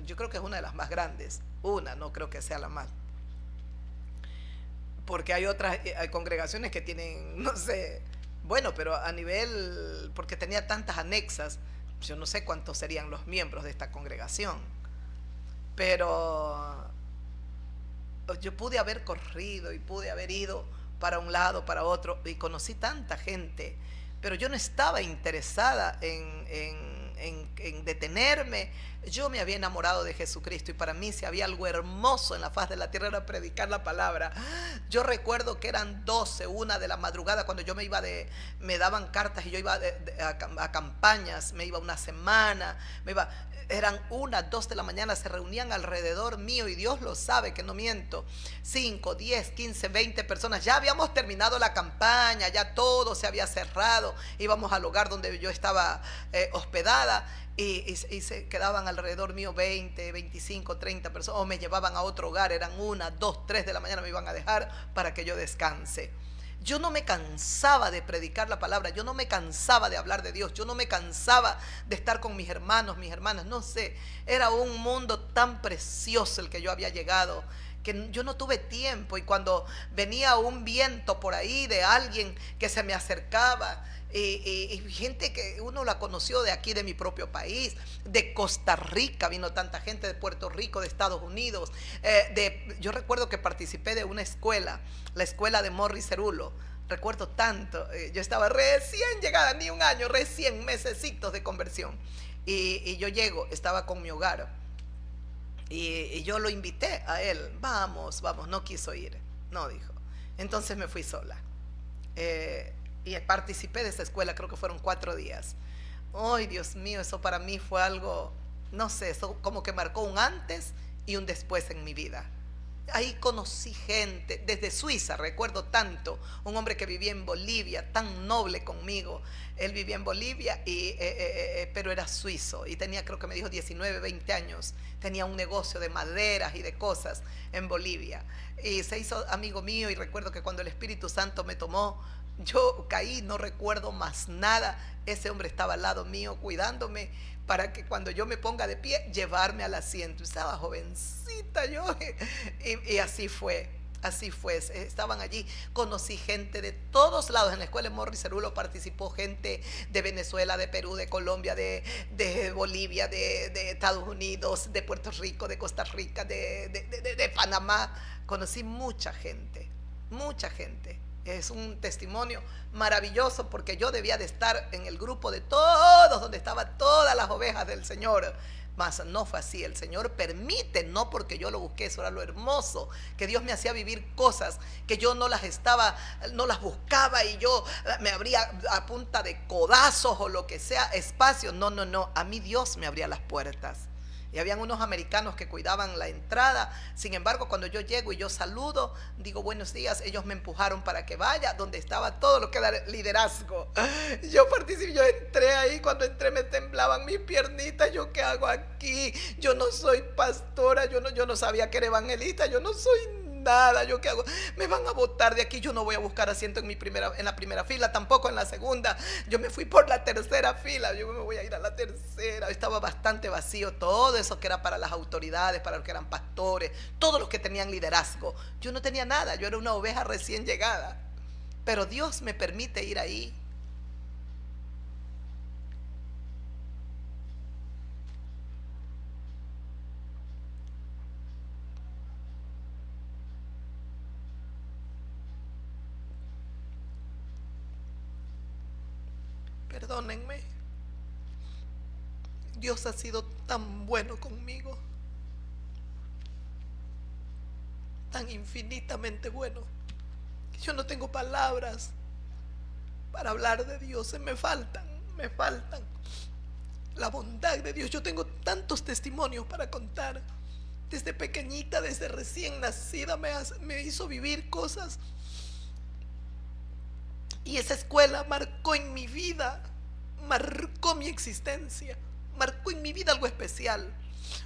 yo creo que es una de las más grandes, no creo que sea la más, porque hay otras, hay congregaciones que tienen, no sé, bueno, pero a nivel, porque tenía tantas anexas, yo no sé cuántos serían los miembros de esta congregación, pero yo pude haber corrido y pude haber ido para un lado, para otro, y conocí tanta gente, pero yo no estaba interesada en detenerme. Yo me había enamorado de Jesucristo y para mí si había algo hermoso en la faz de la tierra era predicar la palabra. Yo recuerdo que eran 12, 1 de la madrugada cuando yo me daban cartas y yo iba a campañas, me iba una semana, eran 1, 2 de la mañana, se reunían alrededor mío y Dios lo sabe que no miento, 5, 10, 15, 20 personas. Ya habíamos terminado la campaña, ya todo se había cerrado, íbamos al hogar donde yo estaba hospedada y se quedaban alrededor mío 20, 25, 30 personas, o me llevaban a otro hogar, eran 1, 2, 3 de la mañana, me iban a dejar para que yo descanse. Yo no me cansaba de predicar la palabra, yo no me cansaba de hablar de Dios, yo no me cansaba de estar con mis hermanos, mis hermanas, no sé, era un mundo tan precioso el que yo había llegado, que yo no tuve tiempo. Y cuando venía un viento por ahí de alguien que se me acercaba, y gente que uno la conoció de aquí, de mi propio país, de Costa Rica, vino tanta gente, de Puerto Rico, de Estados Unidos, yo recuerdo que participé de una escuela, la escuela de Morris Cerulo. Recuerdo tanto, yo estaba recién llegada, ni un año, recién mesecitos de conversión, y yo llego, estaba con mi hogar, y yo lo invité a él, vamos, no quiso ir, no dijo, entonces me fui sola. Y participé de esa escuela, creo que fueron 4 días. Ay, Dios mío, eso para mí fue algo, no sé, eso como que marcó un antes y un después en mi vida. Ahí conocí gente, desde Suiza, recuerdo tanto, un hombre que vivía en Bolivia, tan noble conmigo. Él vivía en Bolivia, pero era suizo y tenía, creo que me dijo 19, 20 años. Tenía un negocio de maderas y de cosas en Bolivia. Y se hizo amigo mío y recuerdo que cuando el Espíritu Santo me tomó, yo caí, no recuerdo más nada. Ese hombre estaba al lado mío cuidándome para que cuando yo me ponga de pie, llevarme al asiento. Estaba jovencita yo y así fue. Así fue, estaban allí, conocí gente de todos lados. En la escuela de Morris Cerulo participó gente de Venezuela, de Perú, de Colombia, de Bolivia, de Estados Unidos, de Puerto Rico, de Costa Rica, de Panamá. Conocí mucha gente, mucha gente. Es un testimonio maravilloso, porque yo debía de estar en el grupo de todos, donde estaban todas las ovejas del Señor. Mas no fue así. El Señor permite, no porque yo lo busqué. Eso era lo hermoso, que Dios me hacía vivir cosas que yo no las buscaba, y yo me abría a punta de codazos o lo que sea, espacio. No, no, no. A mí Dios me abría las puertas. Y habían unos americanos que cuidaban la entrada. Sin embargo, cuando yo llego y yo saludo, digo buenos días, ellos me empujaron para que vaya donde estaba todo lo que era liderazgo. Yo participé, yo entré ahí. Cuando entré me temblaban mis piernitas. ¿Yo qué hago aquí? Yo no soy pastora, yo no sabía que era evangelista, yo no soy nada. ¿Yo qué hago? Me van a botar de aquí. Yo no voy a buscar asiento en la primera fila, tampoco en la segunda. Yo me fui por la tercera fila. Yo me voy a ir a la tercera. Estaba bastante vacío todo eso que era para las autoridades, para los que eran pastores, todos los que tenían liderazgo. Yo no tenía nada, yo era una oveja recién llegada. Pero Dios me permite ir ahí. Perdónenme. Dios ha sido tan bueno conmigo, tan infinitamente bueno, que yo no tengo palabras para hablar de Dios. Me faltan la bondad de Dios. Yo tengo tantos testimonios para contar. Desde pequeñita, desde recién nacida, me hizo vivir cosas. Y esa escuela marcó en mi vida, marcó mi existencia, marcó en mi vida algo especial.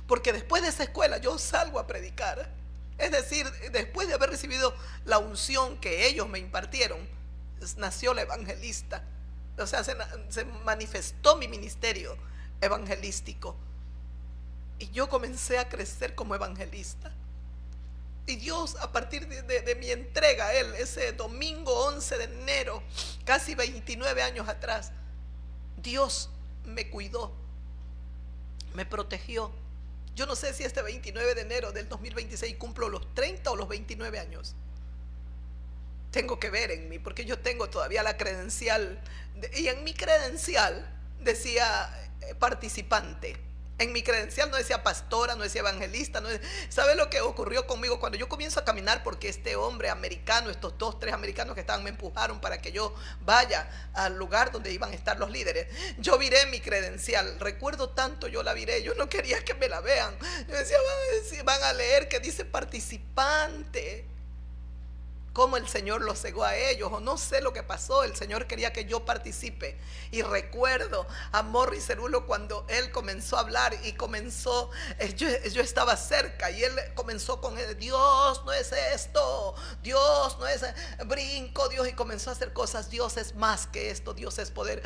Porque después de esa escuela yo salgo a predicar. Es decir, después de haber recibido la unción que ellos me impartieron, nació la evangelista. O sea, se manifestó mi ministerio evangelístico. Y yo comencé a crecer como evangelista. Y Dios, a partir de mi entrega a Él, ese domingo 11 de enero, casi 29 años atrás, Dios me cuidó, me protegió. Yo no sé si este 29 de enero del 2026 cumplo los 30 o los 29 años. Tengo que ver en mí, porque yo tengo todavía la credencial, y en mi credencial decía participante. En mi credencial no decía pastora, no decía evangelista. ¿Sabe lo que ocurrió conmigo cuando yo comienzo a caminar? Porque este hombre americano, estos 2, 3 americanos que estaban, me empujaron para que yo vaya al lugar donde iban a estar los líderes. Yo viré mi credencial. Recuerdo tanto, yo la viré. Yo no quería que me la vean. Yo decía, van a leer que dice participante. Cómo el Señor los cegó a ellos, o no sé lo que pasó. El Señor quería que yo participe. Y recuerdo a Morris Cerulo cuando él comenzó a hablar y comenzó, yo estaba cerca y él comenzó con Dios no es esto, Dios no es brinco, Dios, y comenzó a hacer cosas. Dios es más que esto, Dios es poder.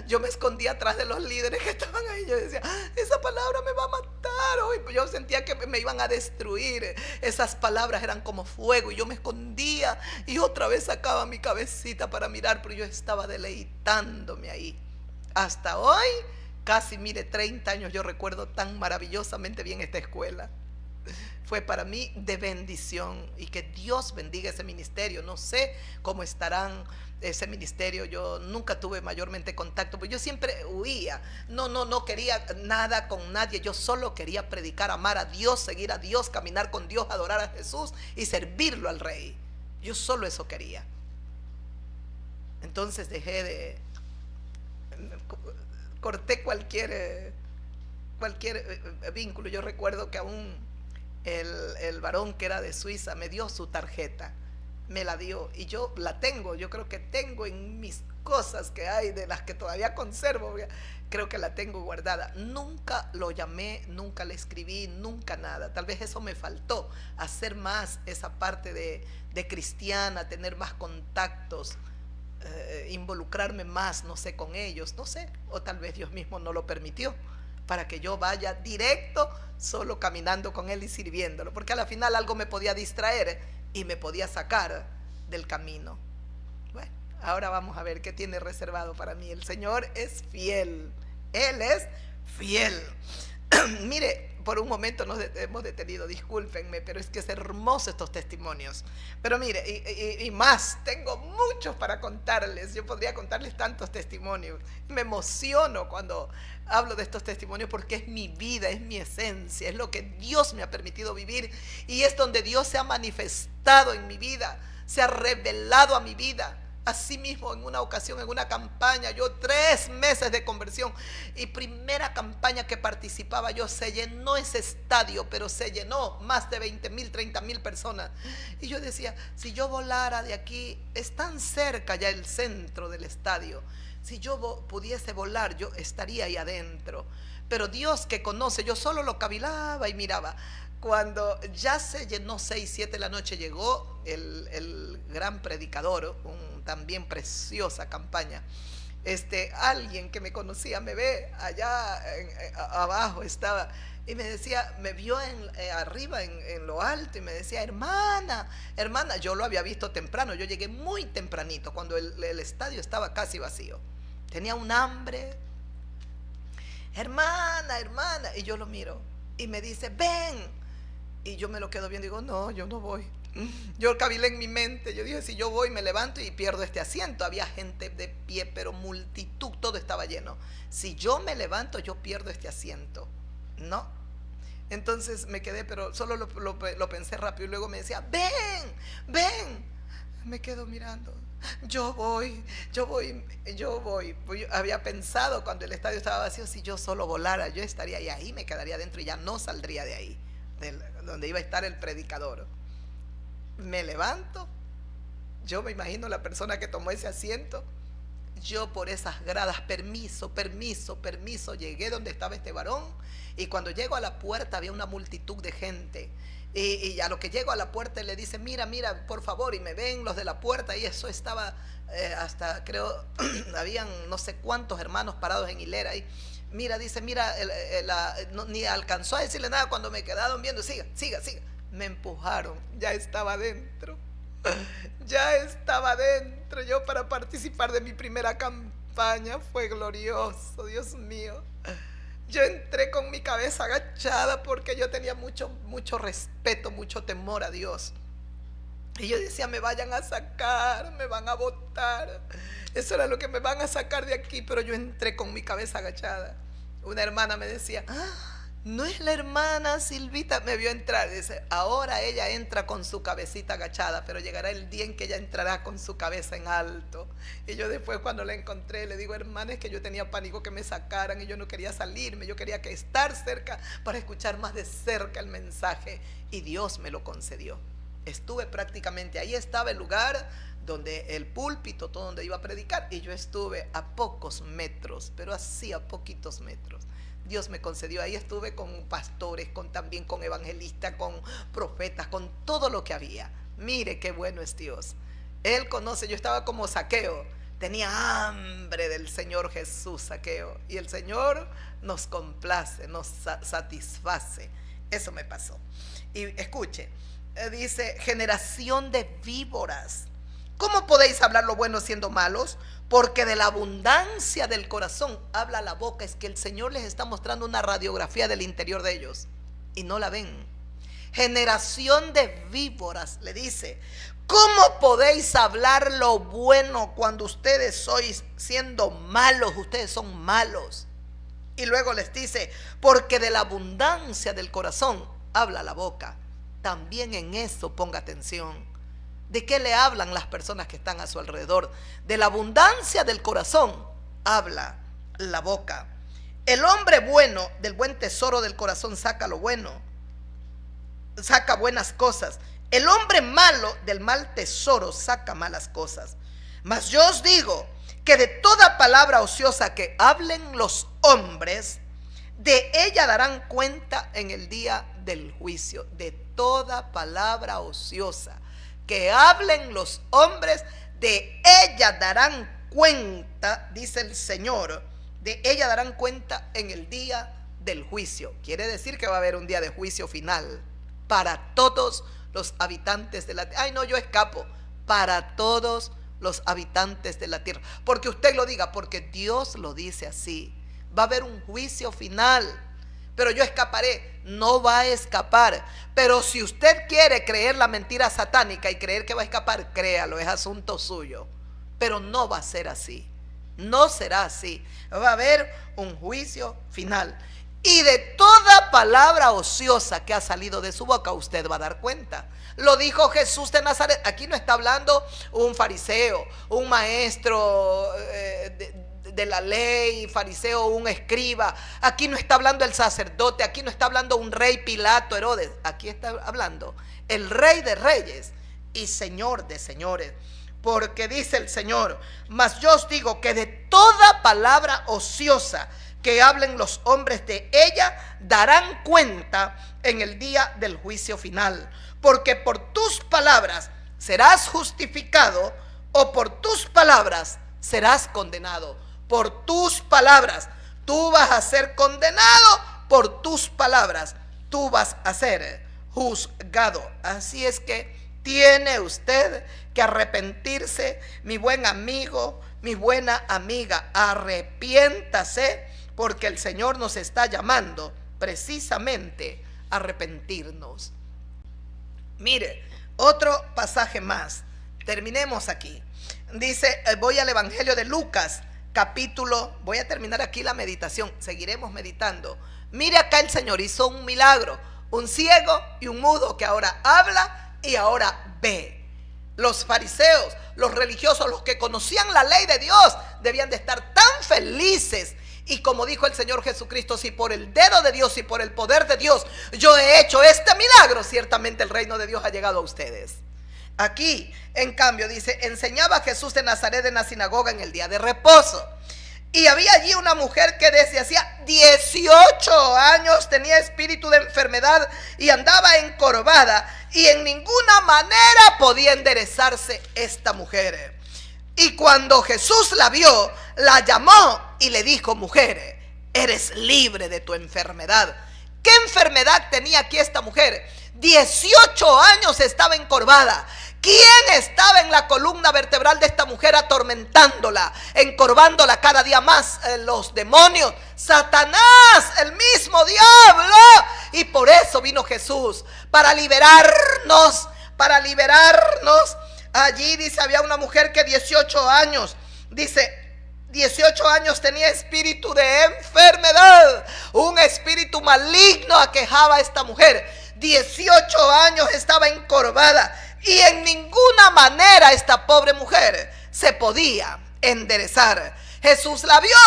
Yo me escondí atrás de los líderes que estaban ahí. Yo decía, esa palabra me va a matar hoy. Yo sentía que me iban a destruir. Esas palabras eran como fuego y yo me escondía y otra vez sacaba mi cabecita para mirar, pero yo estaba deleitándome ahí. Hasta hoy, casi 30 años, yo recuerdo tan maravillosamente bien esta escuela. Fue para mí de bendición, y que Dios bendiga ese ministerio. No sé cómo estarán ese ministerio. Yo nunca tuve mayormente contacto, porque yo siempre huía. No quería nada con nadie. Yo solo quería predicar, amar a Dios, seguir a Dios, caminar con Dios, adorar a Jesús y servirlo al Rey. Yo solo eso quería. Entonces corté cualquier vínculo. Yo recuerdo que aún el varón que era de Suiza me dio su tarjeta, me la dio, y yo la tengo. Yo creo que tengo en mis cosas que hay, de las que todavía conservo, creo que la tengo guardada. Nunca lo llamé, nunca le escribí, nunca nada. Tal vez eso me faltó, hacer más esa parte de cristiana, tener más contactos, involucrarme más, no sé, con ellos, no sé, o tal vez Dios mismo no lo permitió, para que yo vaya directo, solo caminando con Él y sirviéndolo, porque a la final algo me podía distraer y me podía sacar del camino. Bueno, ahora vamos a ver qué tiene reservado para mí. El Señor es fiel, Él es fiel. Mire, por un momento nos hemos detenido, discúlpenme, pero es que es hermoso estos testimonios. Pero mire, y más, tengo muchos para contarles. Yo podría contarles tantos testimonios. Me emociono cuando hablo de estos testimonios porque es mi vida, es mi esencia, es lo que Dios me ha permitido vivir y es donde Dios se ha manifestado en mi vida, se ha revelado a mi vida. Asimismo, en una ocasión, en una campaña, yo 3 meses de conversión y primera campaña que participaba yo, se llenó ese estadio, pero se llenó más de 20,000, 30,000 personas. Y yo decía, si yo volara de aquí, es tan cerca ya el centro del estadio, si yo pudiese volar, yo estaría ahí adentro. Pero Dios que conoce, yo solo lo cavilaba y miraba. Cuando ya se llenó 6, 7 de la noche, llegó el gran predicador, también preciosa campaña. Alguien que me conocía me ve allá abajo estaba y me decía, me vio arriba en lo alto y me decía, hermana, hermana, yo lo había visto temprano, yo llegué muy tempranito cuando el estadio estaba casi vacío. Tenía un hambre, hermana, hermana, y yo lo miro y me dice, ven. Y yo me lo quedo viendo y digo, no, yo no voy. Yo cavilé en mi mente, yo dije, si yo voy me levanto y pierdo este asiento. Había gente de pie, pero multitud, todo estaba lleno. Si yo me levanto, yo pierdo este asiento. No. Entonces me quedé, pero solo lo pensé rápido y luego me decía, ven, ven. Me quedo mirando. Yo voy. Yo había pensado cuando el estadio estaba vacío, si yo solo volara, yo estaría ahí, me quedaría adentro y ya no saldría de ahí, donde iba a estar el predicador. Me levanto, yo me imagino la persona que tomó ese asiento, yo por esas gradas, permiso, llegué donde estaba este varón y cuando llego a la puerta había una multitud de gente y a lo que llego a la puerta le dice, mira, por favor, y me ven los de la puerta y eso estaba hasta creo, habían no sé cuántos hermanos parados en hilera y mira, dice, mira, ni alcanzó a decirle nada cuando me quedaron viendo, siga. Me empujaron, ya estaba dentro. Yo para participar de mi primera campaña fue glorioso, Dios mío. Yo entré con mi cabeza agachada porque yo tenía mucho respeto, mucho temor a Dios. Y yo decía, me vayan a sacar, me van a botar. Eso era lo que me van a sacar de aquí, pero yo entré con mi cabeza agachada. Una hermana me decía, no es la hermana Silvita, me vio entrar. Dice, ahora ella entra con su cabecita agachada, pero llegará el día en que ella entrará con su cabeza en alto. Y yo después cuando la encontré le digo, hermana, es que yo tenía pánico que me sacaran y yo no quería salirme, yo quería estar cerca para escuchar más de cerca el mensaje y Dios me lo concedió. Estuve prácticamente, ahí estaba el lugar donde el púlpito, todo donde iba a predicar, y yo estuve a pocos metros, pero así a poquitos metros. Dios me concedió, ahí estuve con pastores, también con evangelistas, con profetas, con todo lo que había. Mire qué bueno es Dios. Él conoce, yo estaba como Zaqueo, tenía hambre del Señor Jesús, Zaqueo, y el Señor nos complace, nos satisface. Eso me pasó. Y escuche, dice, generación de víboras, ¿cómo podéis hablar lo bueno siendo malos? Porque de la abundancia del corazón habla la boca. Es que el Señor les está mostrando una radiografía del interior de ellos y no la ven. Generación de víboras, le dice, ¿cómo podéis hablar lo bueno cuando ustedes sois siendo malos? Ustedes son malos. Y luego les dice, porque de la abundancia del corazón habla la boca. También en eso ponga atención. ¿De qué le hablan las personas que están a su alrededor? De la abundancia del corazón habla la boca. El hombre bueno del buen tesoro del corazón saca lo bueno, saca buenas cosas. El hombre malo del mal tesoro saca malas cosas. Mas yo os digo que de toda palabra ociosa que hablen los hombres, de ella darán cuenta en el día del juicio. De toda palabra ociosa que hablen los hombres, de ella darán cuenta, dice el Señor, de ella darán cuenta en el día del juicio. Quiere decir que va a haber un día de juicio final para todos los habitantes de la tierra. Ay, no, yo escapo. Para todos los habitantes de la tierra. Porque usted lo diga, porque Dios lo dice así. Va a haber un juicio final pero yo escaparé. No va a escapar. Pero si usted quiere creer la mentira satánica y creer que va a escapar, créalo, es asunto suyo. Pero no va a ser así. No será así. Va a haber un juicio final. Y de toda palabra ociosa que ha salido de su boca, usted va a dar cuenta. Lo dijo Jesús de Nazaret. Aquí no está hablando un fariseo, un maestro de la ley, fariseo, un escriba. Aquí no está hablando el sacerdote. Aquí no está hablando un rey, Pilato, Herodes. Aquí está hablando el Rey de reyes y Señor de señores. Porque dice el Señor: mas yo os digo que de toda palabra ociosa que hablen los hombres de ella, darán cuenta en el día del juicio final. Porque por tus palabras serás justificado, o por tus palabras serás condenado. Por tus palabras tú vas a ser condenado, por tus palabras tú vas a ser juzgado. Así es que tiene usted que arrepentirse, mi buen amigo, mi buena amiga. Arrepiéntase, porque el Señor nos está llamando precisamente a arrepentirnos. Mire, otro pasaje más. Terminemos aquí. Dice, voy al Evangelio de Lucas, voy a terminar aquí la meditación. Seguiremos meditando. Mire, acá el Señor hizo un milagro. Un ciego y un mudo que ahora habla y ahora ve. Los fariseos, los religiosos, los que conocían la ley de Dios, debían de estar tan felices. Y como dijo el Señor Jesucristo, si por el dedo de Dios y por el poder de Dios yo he hecho este milagro, ciertamente el reino de Dios ha llegado a ustedes. Aquí, en cambio, dice, enseñaba Jesús de Nazaret en la sinagoga en el día de reposo. Y había allí una mujer que desde hacía 18 años tenía espíritu de enfermedad y andaba encorvada, y en ninguna manera podía enderezarse esta mujer. Y cuando Jesús la vio, la llamó y le dijo: mujer, eres libre de tu enfermedad. ¿Qué enfermedad tenía aquí esta mujer? 18 años estaba encorvada. ¿Quién estaba en la columna vertebral de esta mujer atormentándola, encorvándola cada día más? Los demonios, Satanás, el mismo diablo. Y por eso vino Jesús, para liberarnos, para liberarnos. Allí dice, había una mujer que 18 años, dice, 18 años tenía espíritu de enfermedad. Un espíritu maligno aquejaba a esta mujer. 18 años estaba encorvada. Y en ninguna manera esta pobre mujer se podía enderezar. Jesús la vio,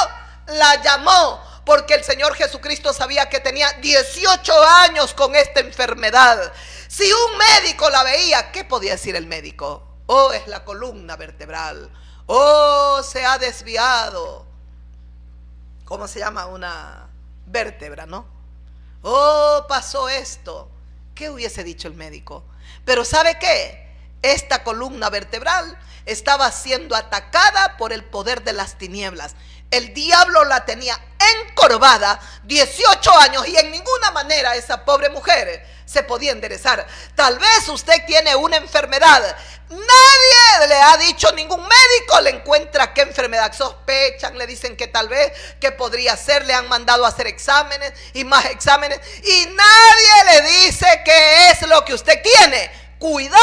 la llamó, porque el Señor Jesucristo sabía que tenía 18 años con esta enfermedad. Si un médico la veía, ¿qué podía decir el médico? Oh, es la columna vertebral. Oh, se ha desviado. ¿Cómo se llama? Una vértebra, ¿no? Oh, pasó esto. ¿Qué hubiese dicho el médico? Pero ¿sabe qué? Esta columna vertebral estaba siendo atacada por el poder de las tinieblas. El diablo la tenía encorvada 18 años y en ninguna manera esa pobre mujer se podía enderezar. Tal vez usted tiene una enfermedad. Nadie le ha dicho, ningún médico le encuentra qué enfermedad. Sospechan, le dicen que tal vez, que podría ser, le han mandado a hacer exámenes y más exámenes y nadie le dice qué es lo que usted tiene. Cuidado,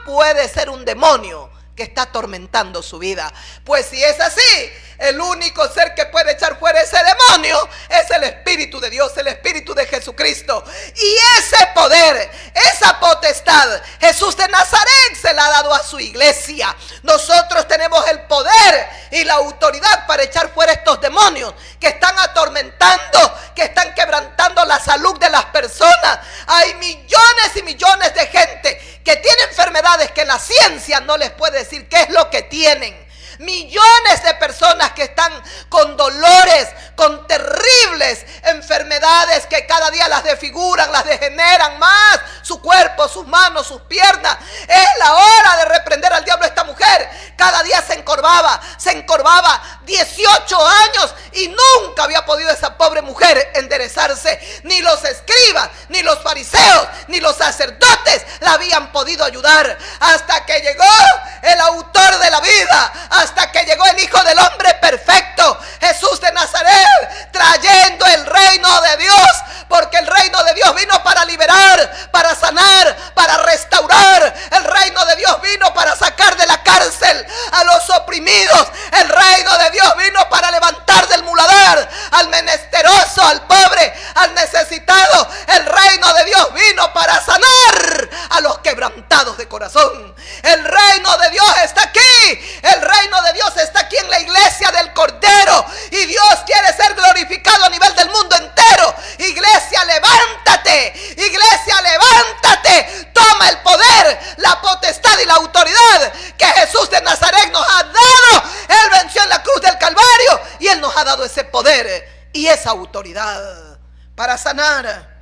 puede ser un demonio que está atormentando su vida. Pues si es así, el único ser que puede echar fuera ese demonio es el Espíritu de Dios, el Espíritu de Jesucristo. Y ese poder, esa potestad, Jesús de Nazaret se la ha dado a su iglesia. Nosotros tenemos el poder y la autoridad para echar fuera estos demonios que están atormentando, que están quebrantando la salud de las personas. Hay millones y millones de gente que tiene enfermedades que la ciencia no les puede decir qué es lo que tienen. Millones de personas que están con dolores, con terribles enfermedades que cada día las desfiguran, las degeneran más, su cuerpo, sus manos, sus piernas. Es la hora de reprender al diablo. Esta mujer cada día se encorvaba 18 años y nunca había podido esa pobre mujer enderezarse. Ni los escribas, ni los fariseos, ni los sacerdotes la habían podido ayudar, hasta que llegó el autor de la vida, hasta que llegó el Hijo del Hombre perfecto, Jesús de Nazaret, trayendo el reino de Dios leproso, al pobre, al necesitado. El reino de Dios vino para sanar a los quebrantados de corazón. El reino de Dios está aquí. El reino de Dios está aquí en la iglesia del Cordero. Y Dios quiere ser glorificado a nivel del mundo entero. Iglesia, levántate. Iglesia, levántate. Toma el poder, la potestad y la autoridad que Jesús de Nazaret nos ha dado. Él venció en la cruz del Calvario y Él nos ha dado ese poder y esa autoridad para sanar.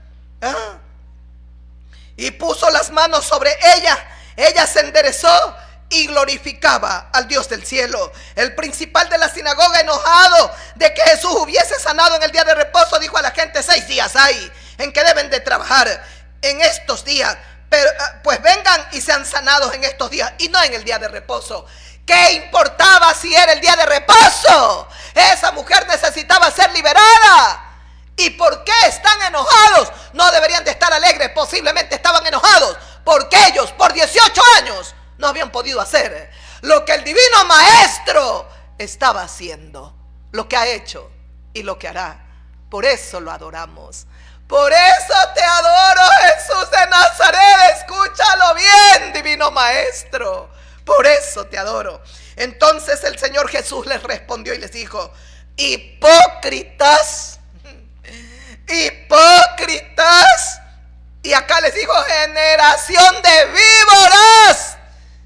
Y puso las manos sobre ella. Ella se enderezó y glorificaba al Dios del cielo. El principal de la sinagoga, enojado de que Jesús hubiese sanado en el día de reposo, dijo a la gente: 6 días hay en que deben de trabajar en estos días, pero pues vengan y sean sanados en estos días y no en el día de reposo. ¿Qué importaba si era el día de reposo? Esa mujer necesitaba ser liberada. ¿Y por qué están enojados? No deberían de estar alegres. Posiblemente estaban enojados porque ellos por 18 años no habían podido hacer lo que el divino maestro estaba haciendo, lo que ha hecho y lo que hará. Por eso lo adoramos. Por eso te adoro, Jesús de Nazaret. Escúchalo bien, divino maestro. Por eso te adoro. Entonces el Señor Jesús les respondió y les dijo: hipócritas, hipócritas. Y acá les dijo: generación de víboras.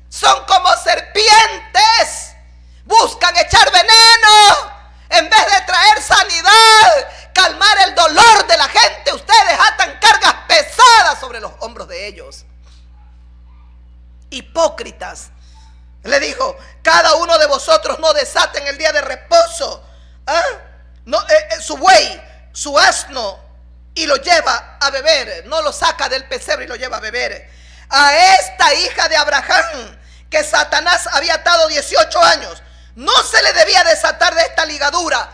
Son como serpientes. Buscan echar veneno en vez de traer sanidad, calmar el dolor de la gente. Ustedes atan cargas pesadas sobre los hombros de ellos. Hipócritas. Le dijo: cada uno de vosotros no desata en el día de reposo su buey, su asno, y lo lleva a beber. No lo saca del pesebre y lo lleva a beber. A esta hija de Abraham, que Satanás había atado 18 años, ¿no se le debía desatar de esta ligadura,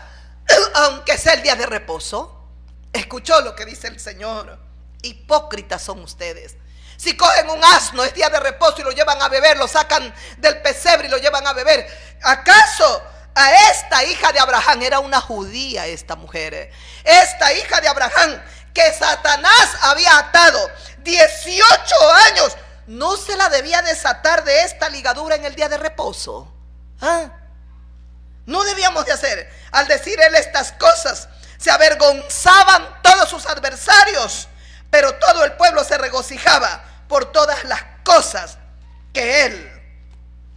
aunque sea el día de reposo? Escuchó lo que dice el Señor. Hipócritas son ustedes. Si cogen un asno, es día de reposo, y lo llevan a beber, lo sacan del pesebre y lo llevan a beber. ¿Acaso a esta hija de Abraham, era una judía esta mujer, esta hija de Abraham que Satanás había atado 18 años, no se la debía desatar de esta ligadura en el día de reposo? No debíamos de hacer. Al decir él estas cosas, se avergonzaban todos sus adversarios, pero todo el pueblo se regocijaba por todas las cosas que él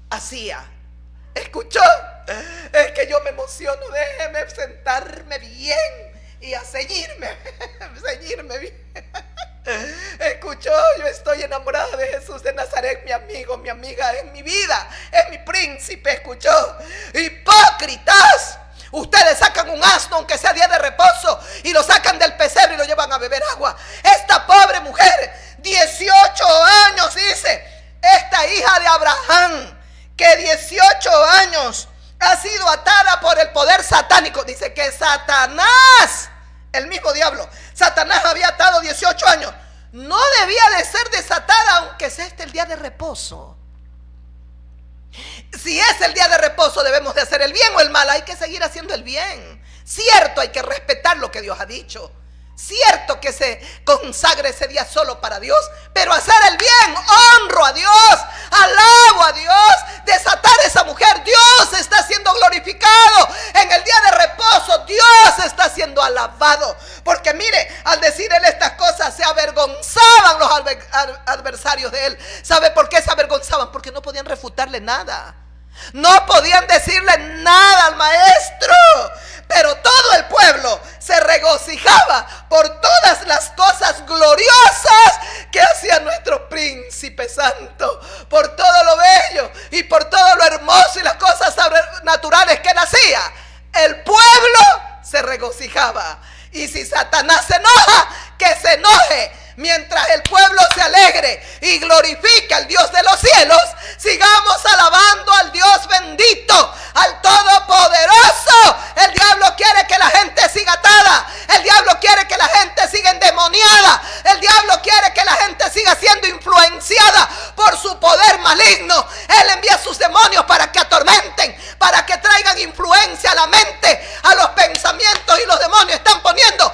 hacía. ¿Escuchó? Es que yo me emociono. Déjeme sentarme bien y a ceñirme bien. Escuchó, yo estoy enamorada de Jesús de Nazaret, mi amigo, mi amiga, es mi vida, es mi príncipe. Escuchó. Hipócritas. Ustedes sacan un asno, aunque sea día de reposo, y lo sacan del pesebre y lo llevan a beber agua. Esta pobre mujer, 18 años, dice, esta hija de Abraham, que 18 años ha sido atada por el poder satánico. Dice que Satanás, el mismo diablo, Satanás había atado 18 años. No debía de ser desatada, aunque sea el día de reposo. Si es el día de reposo, debemos de hacer el bien o el mal. Hay que seguir haciendo el bien. Cierto, hay que respetar lo que Dios ha dicho. Cierto que se consagre ese día solo para Dios, pero hacer el bien, honro a Dios, alabo a Dios, desatar a esa mujer. Dios está siendo glorificado en el día de reposo. Dios está siendo alabado, porque mire, al decir él estas cosas, se avergonzaban los adversarios de él. ¿Sabe por qué se avergonzaban? Porque no podían refutarle nada. No podían decirle nada al maestro. Pero todo el pueblo se regocijaba por todas las cosas gloriosas que hacía nuestro príncipe santo, por todo lo bello y por todo lo hermoso y las cosas naturales que él hacía. El pueblo se regocijaba. Y si Satanás se enoja, que se enoje. Mientras el pueblo se alegre y glorifique al Dios de los cielos, sigamos alabando al Dios bendito, al Todopoderoso. El diablo quiere que la gente siga atada. El diablo quiere que la gente siga endemoniada. El diablo quiere que la gente siga siendo influenciada por su poder maligno. Él envía sus demonios para que atormenten, para que traigan influencia a la mente, a los pensamientos, y los demonios están poniendo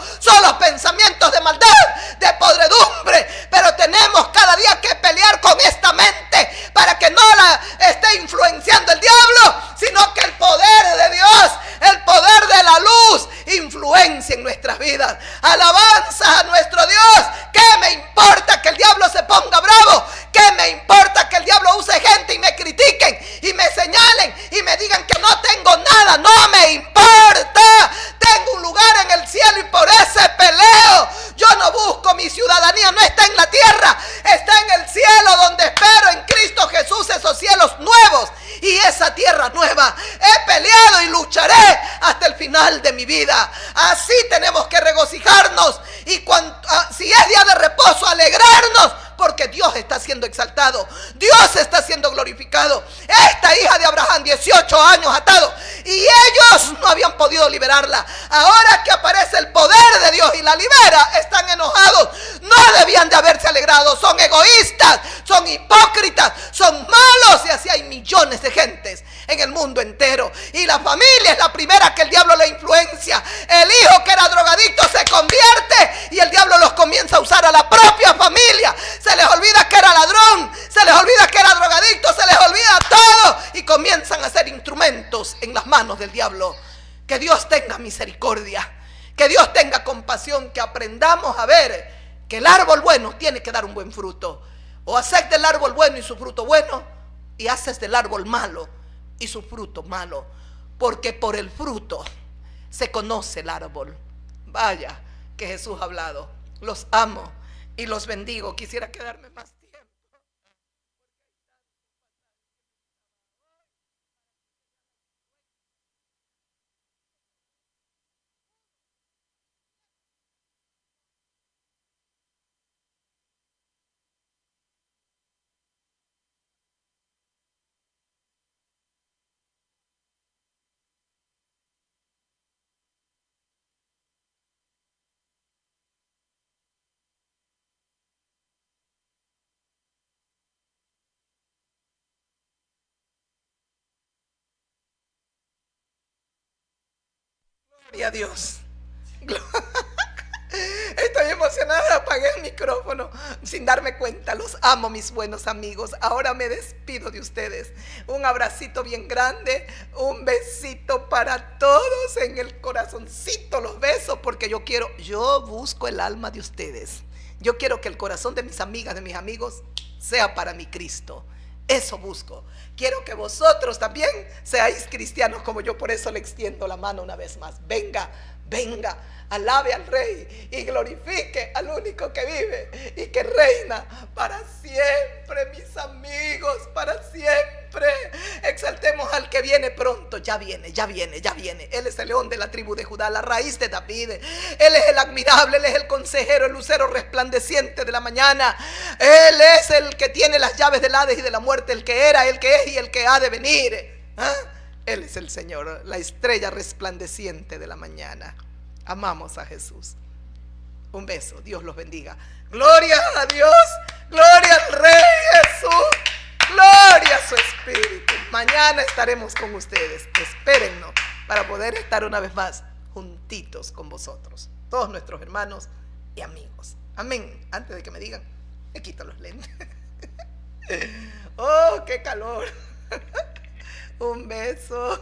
influencia en nuestras vidas. Alabanza a nuestro Dios. ¿Qué me importa que el diablo se ponga bravo? ¿Qué me importa que el diablo use gente y me critiquen y me señalen y me digan que no tengo nada? No me importa. Tengo un lugar en el cielo y por ese peleo. Yo no busco, mi ciudadanía no está en la tierra, está en el cielo, donde espero en Cristo Jesús esos cielos nuevos y esa tierra nueva. He peleado y lucharé hasta el final de mi vida. Así tenemos que regocijarnos y si es día de reposo, alegrarnos, porque Dios está siendo exaltado, Dios está siendo glorificado. Esta hija de Abraham, 18 años atado, y ellos no habían podido liberarla. Ahora que aparece el poder de Dios y la libera, están enojados. No debían de haberse alegrado. Son egoístas, son hipócritas, son malos, y así hay millones de gentes en el mundo entero. Y la familia es la primera que el diablo le influencia. El hijo que era drogadicto se convierte y el diablo los comienza a usar a la propia familia. Se les olvida que era ladrón, se les olvida que era drogadicto, se les olvida todo y comienzan a ser instrumentos en las manos del diablo. Que Dios tenga misericordia, que Dios tenga compasión, que aprendamos a ver que el árbol bueno tiene que dar un buen fruto. O haces del árbol bueno y su fruto bueno, y haces del árbol malo y su fruto malo, porque por el fruto se conoce el árbol. Vaya que Jesús ha hablado. Los amo y los bendigo. Quisiera quedarme más tiempo. Gloria a Dios. Estoy emocionada, apagué el micrófono sin darme cuenta. Los amo, mis buenos amigos. Ahora me despido de ustedes. Un abracito bien grande, un besito para todos en el corazoncito. Los beso porque yo busco el alma de ustedes. Yo quiero que el corazón de mis amigas, de mis amigos, sea para mi Cristo. Eso busco. Quiero que vosotros también seáis cristianos como yo. Por eso le extiendo la mano una vez más. Venga, venga, alabe al Rey y glorifique al único que vive y que reina para siempre, mis amigos, para siempre. Exaltemos al que viene pronto. Ya viene, ya viene, ya viene. Él es el león de la tribu de Judá, la raíz de David. Él es el admirable, Él es el consejero, el lucero resplandeciente de la mañana. Él es el que tiene las llaves del Hades y de la muerte, el que era, el que es y el que ha de venir. Él es el Señor, la estrella resplandeciente de la mañana. Amamos a Jesús. Un beso, Dios los bendiga. Gloria a Dios, gloria al Rey Jesús, gloria a su Espíritu. Mañana estaremos con ustedes. Espérennos para poder estar una vez más juntitos con vosotros, todos nuestros hermanos y amigos. Amén. Antes de que me digan, me quito los lentes. Oh, qué calor. Un beso.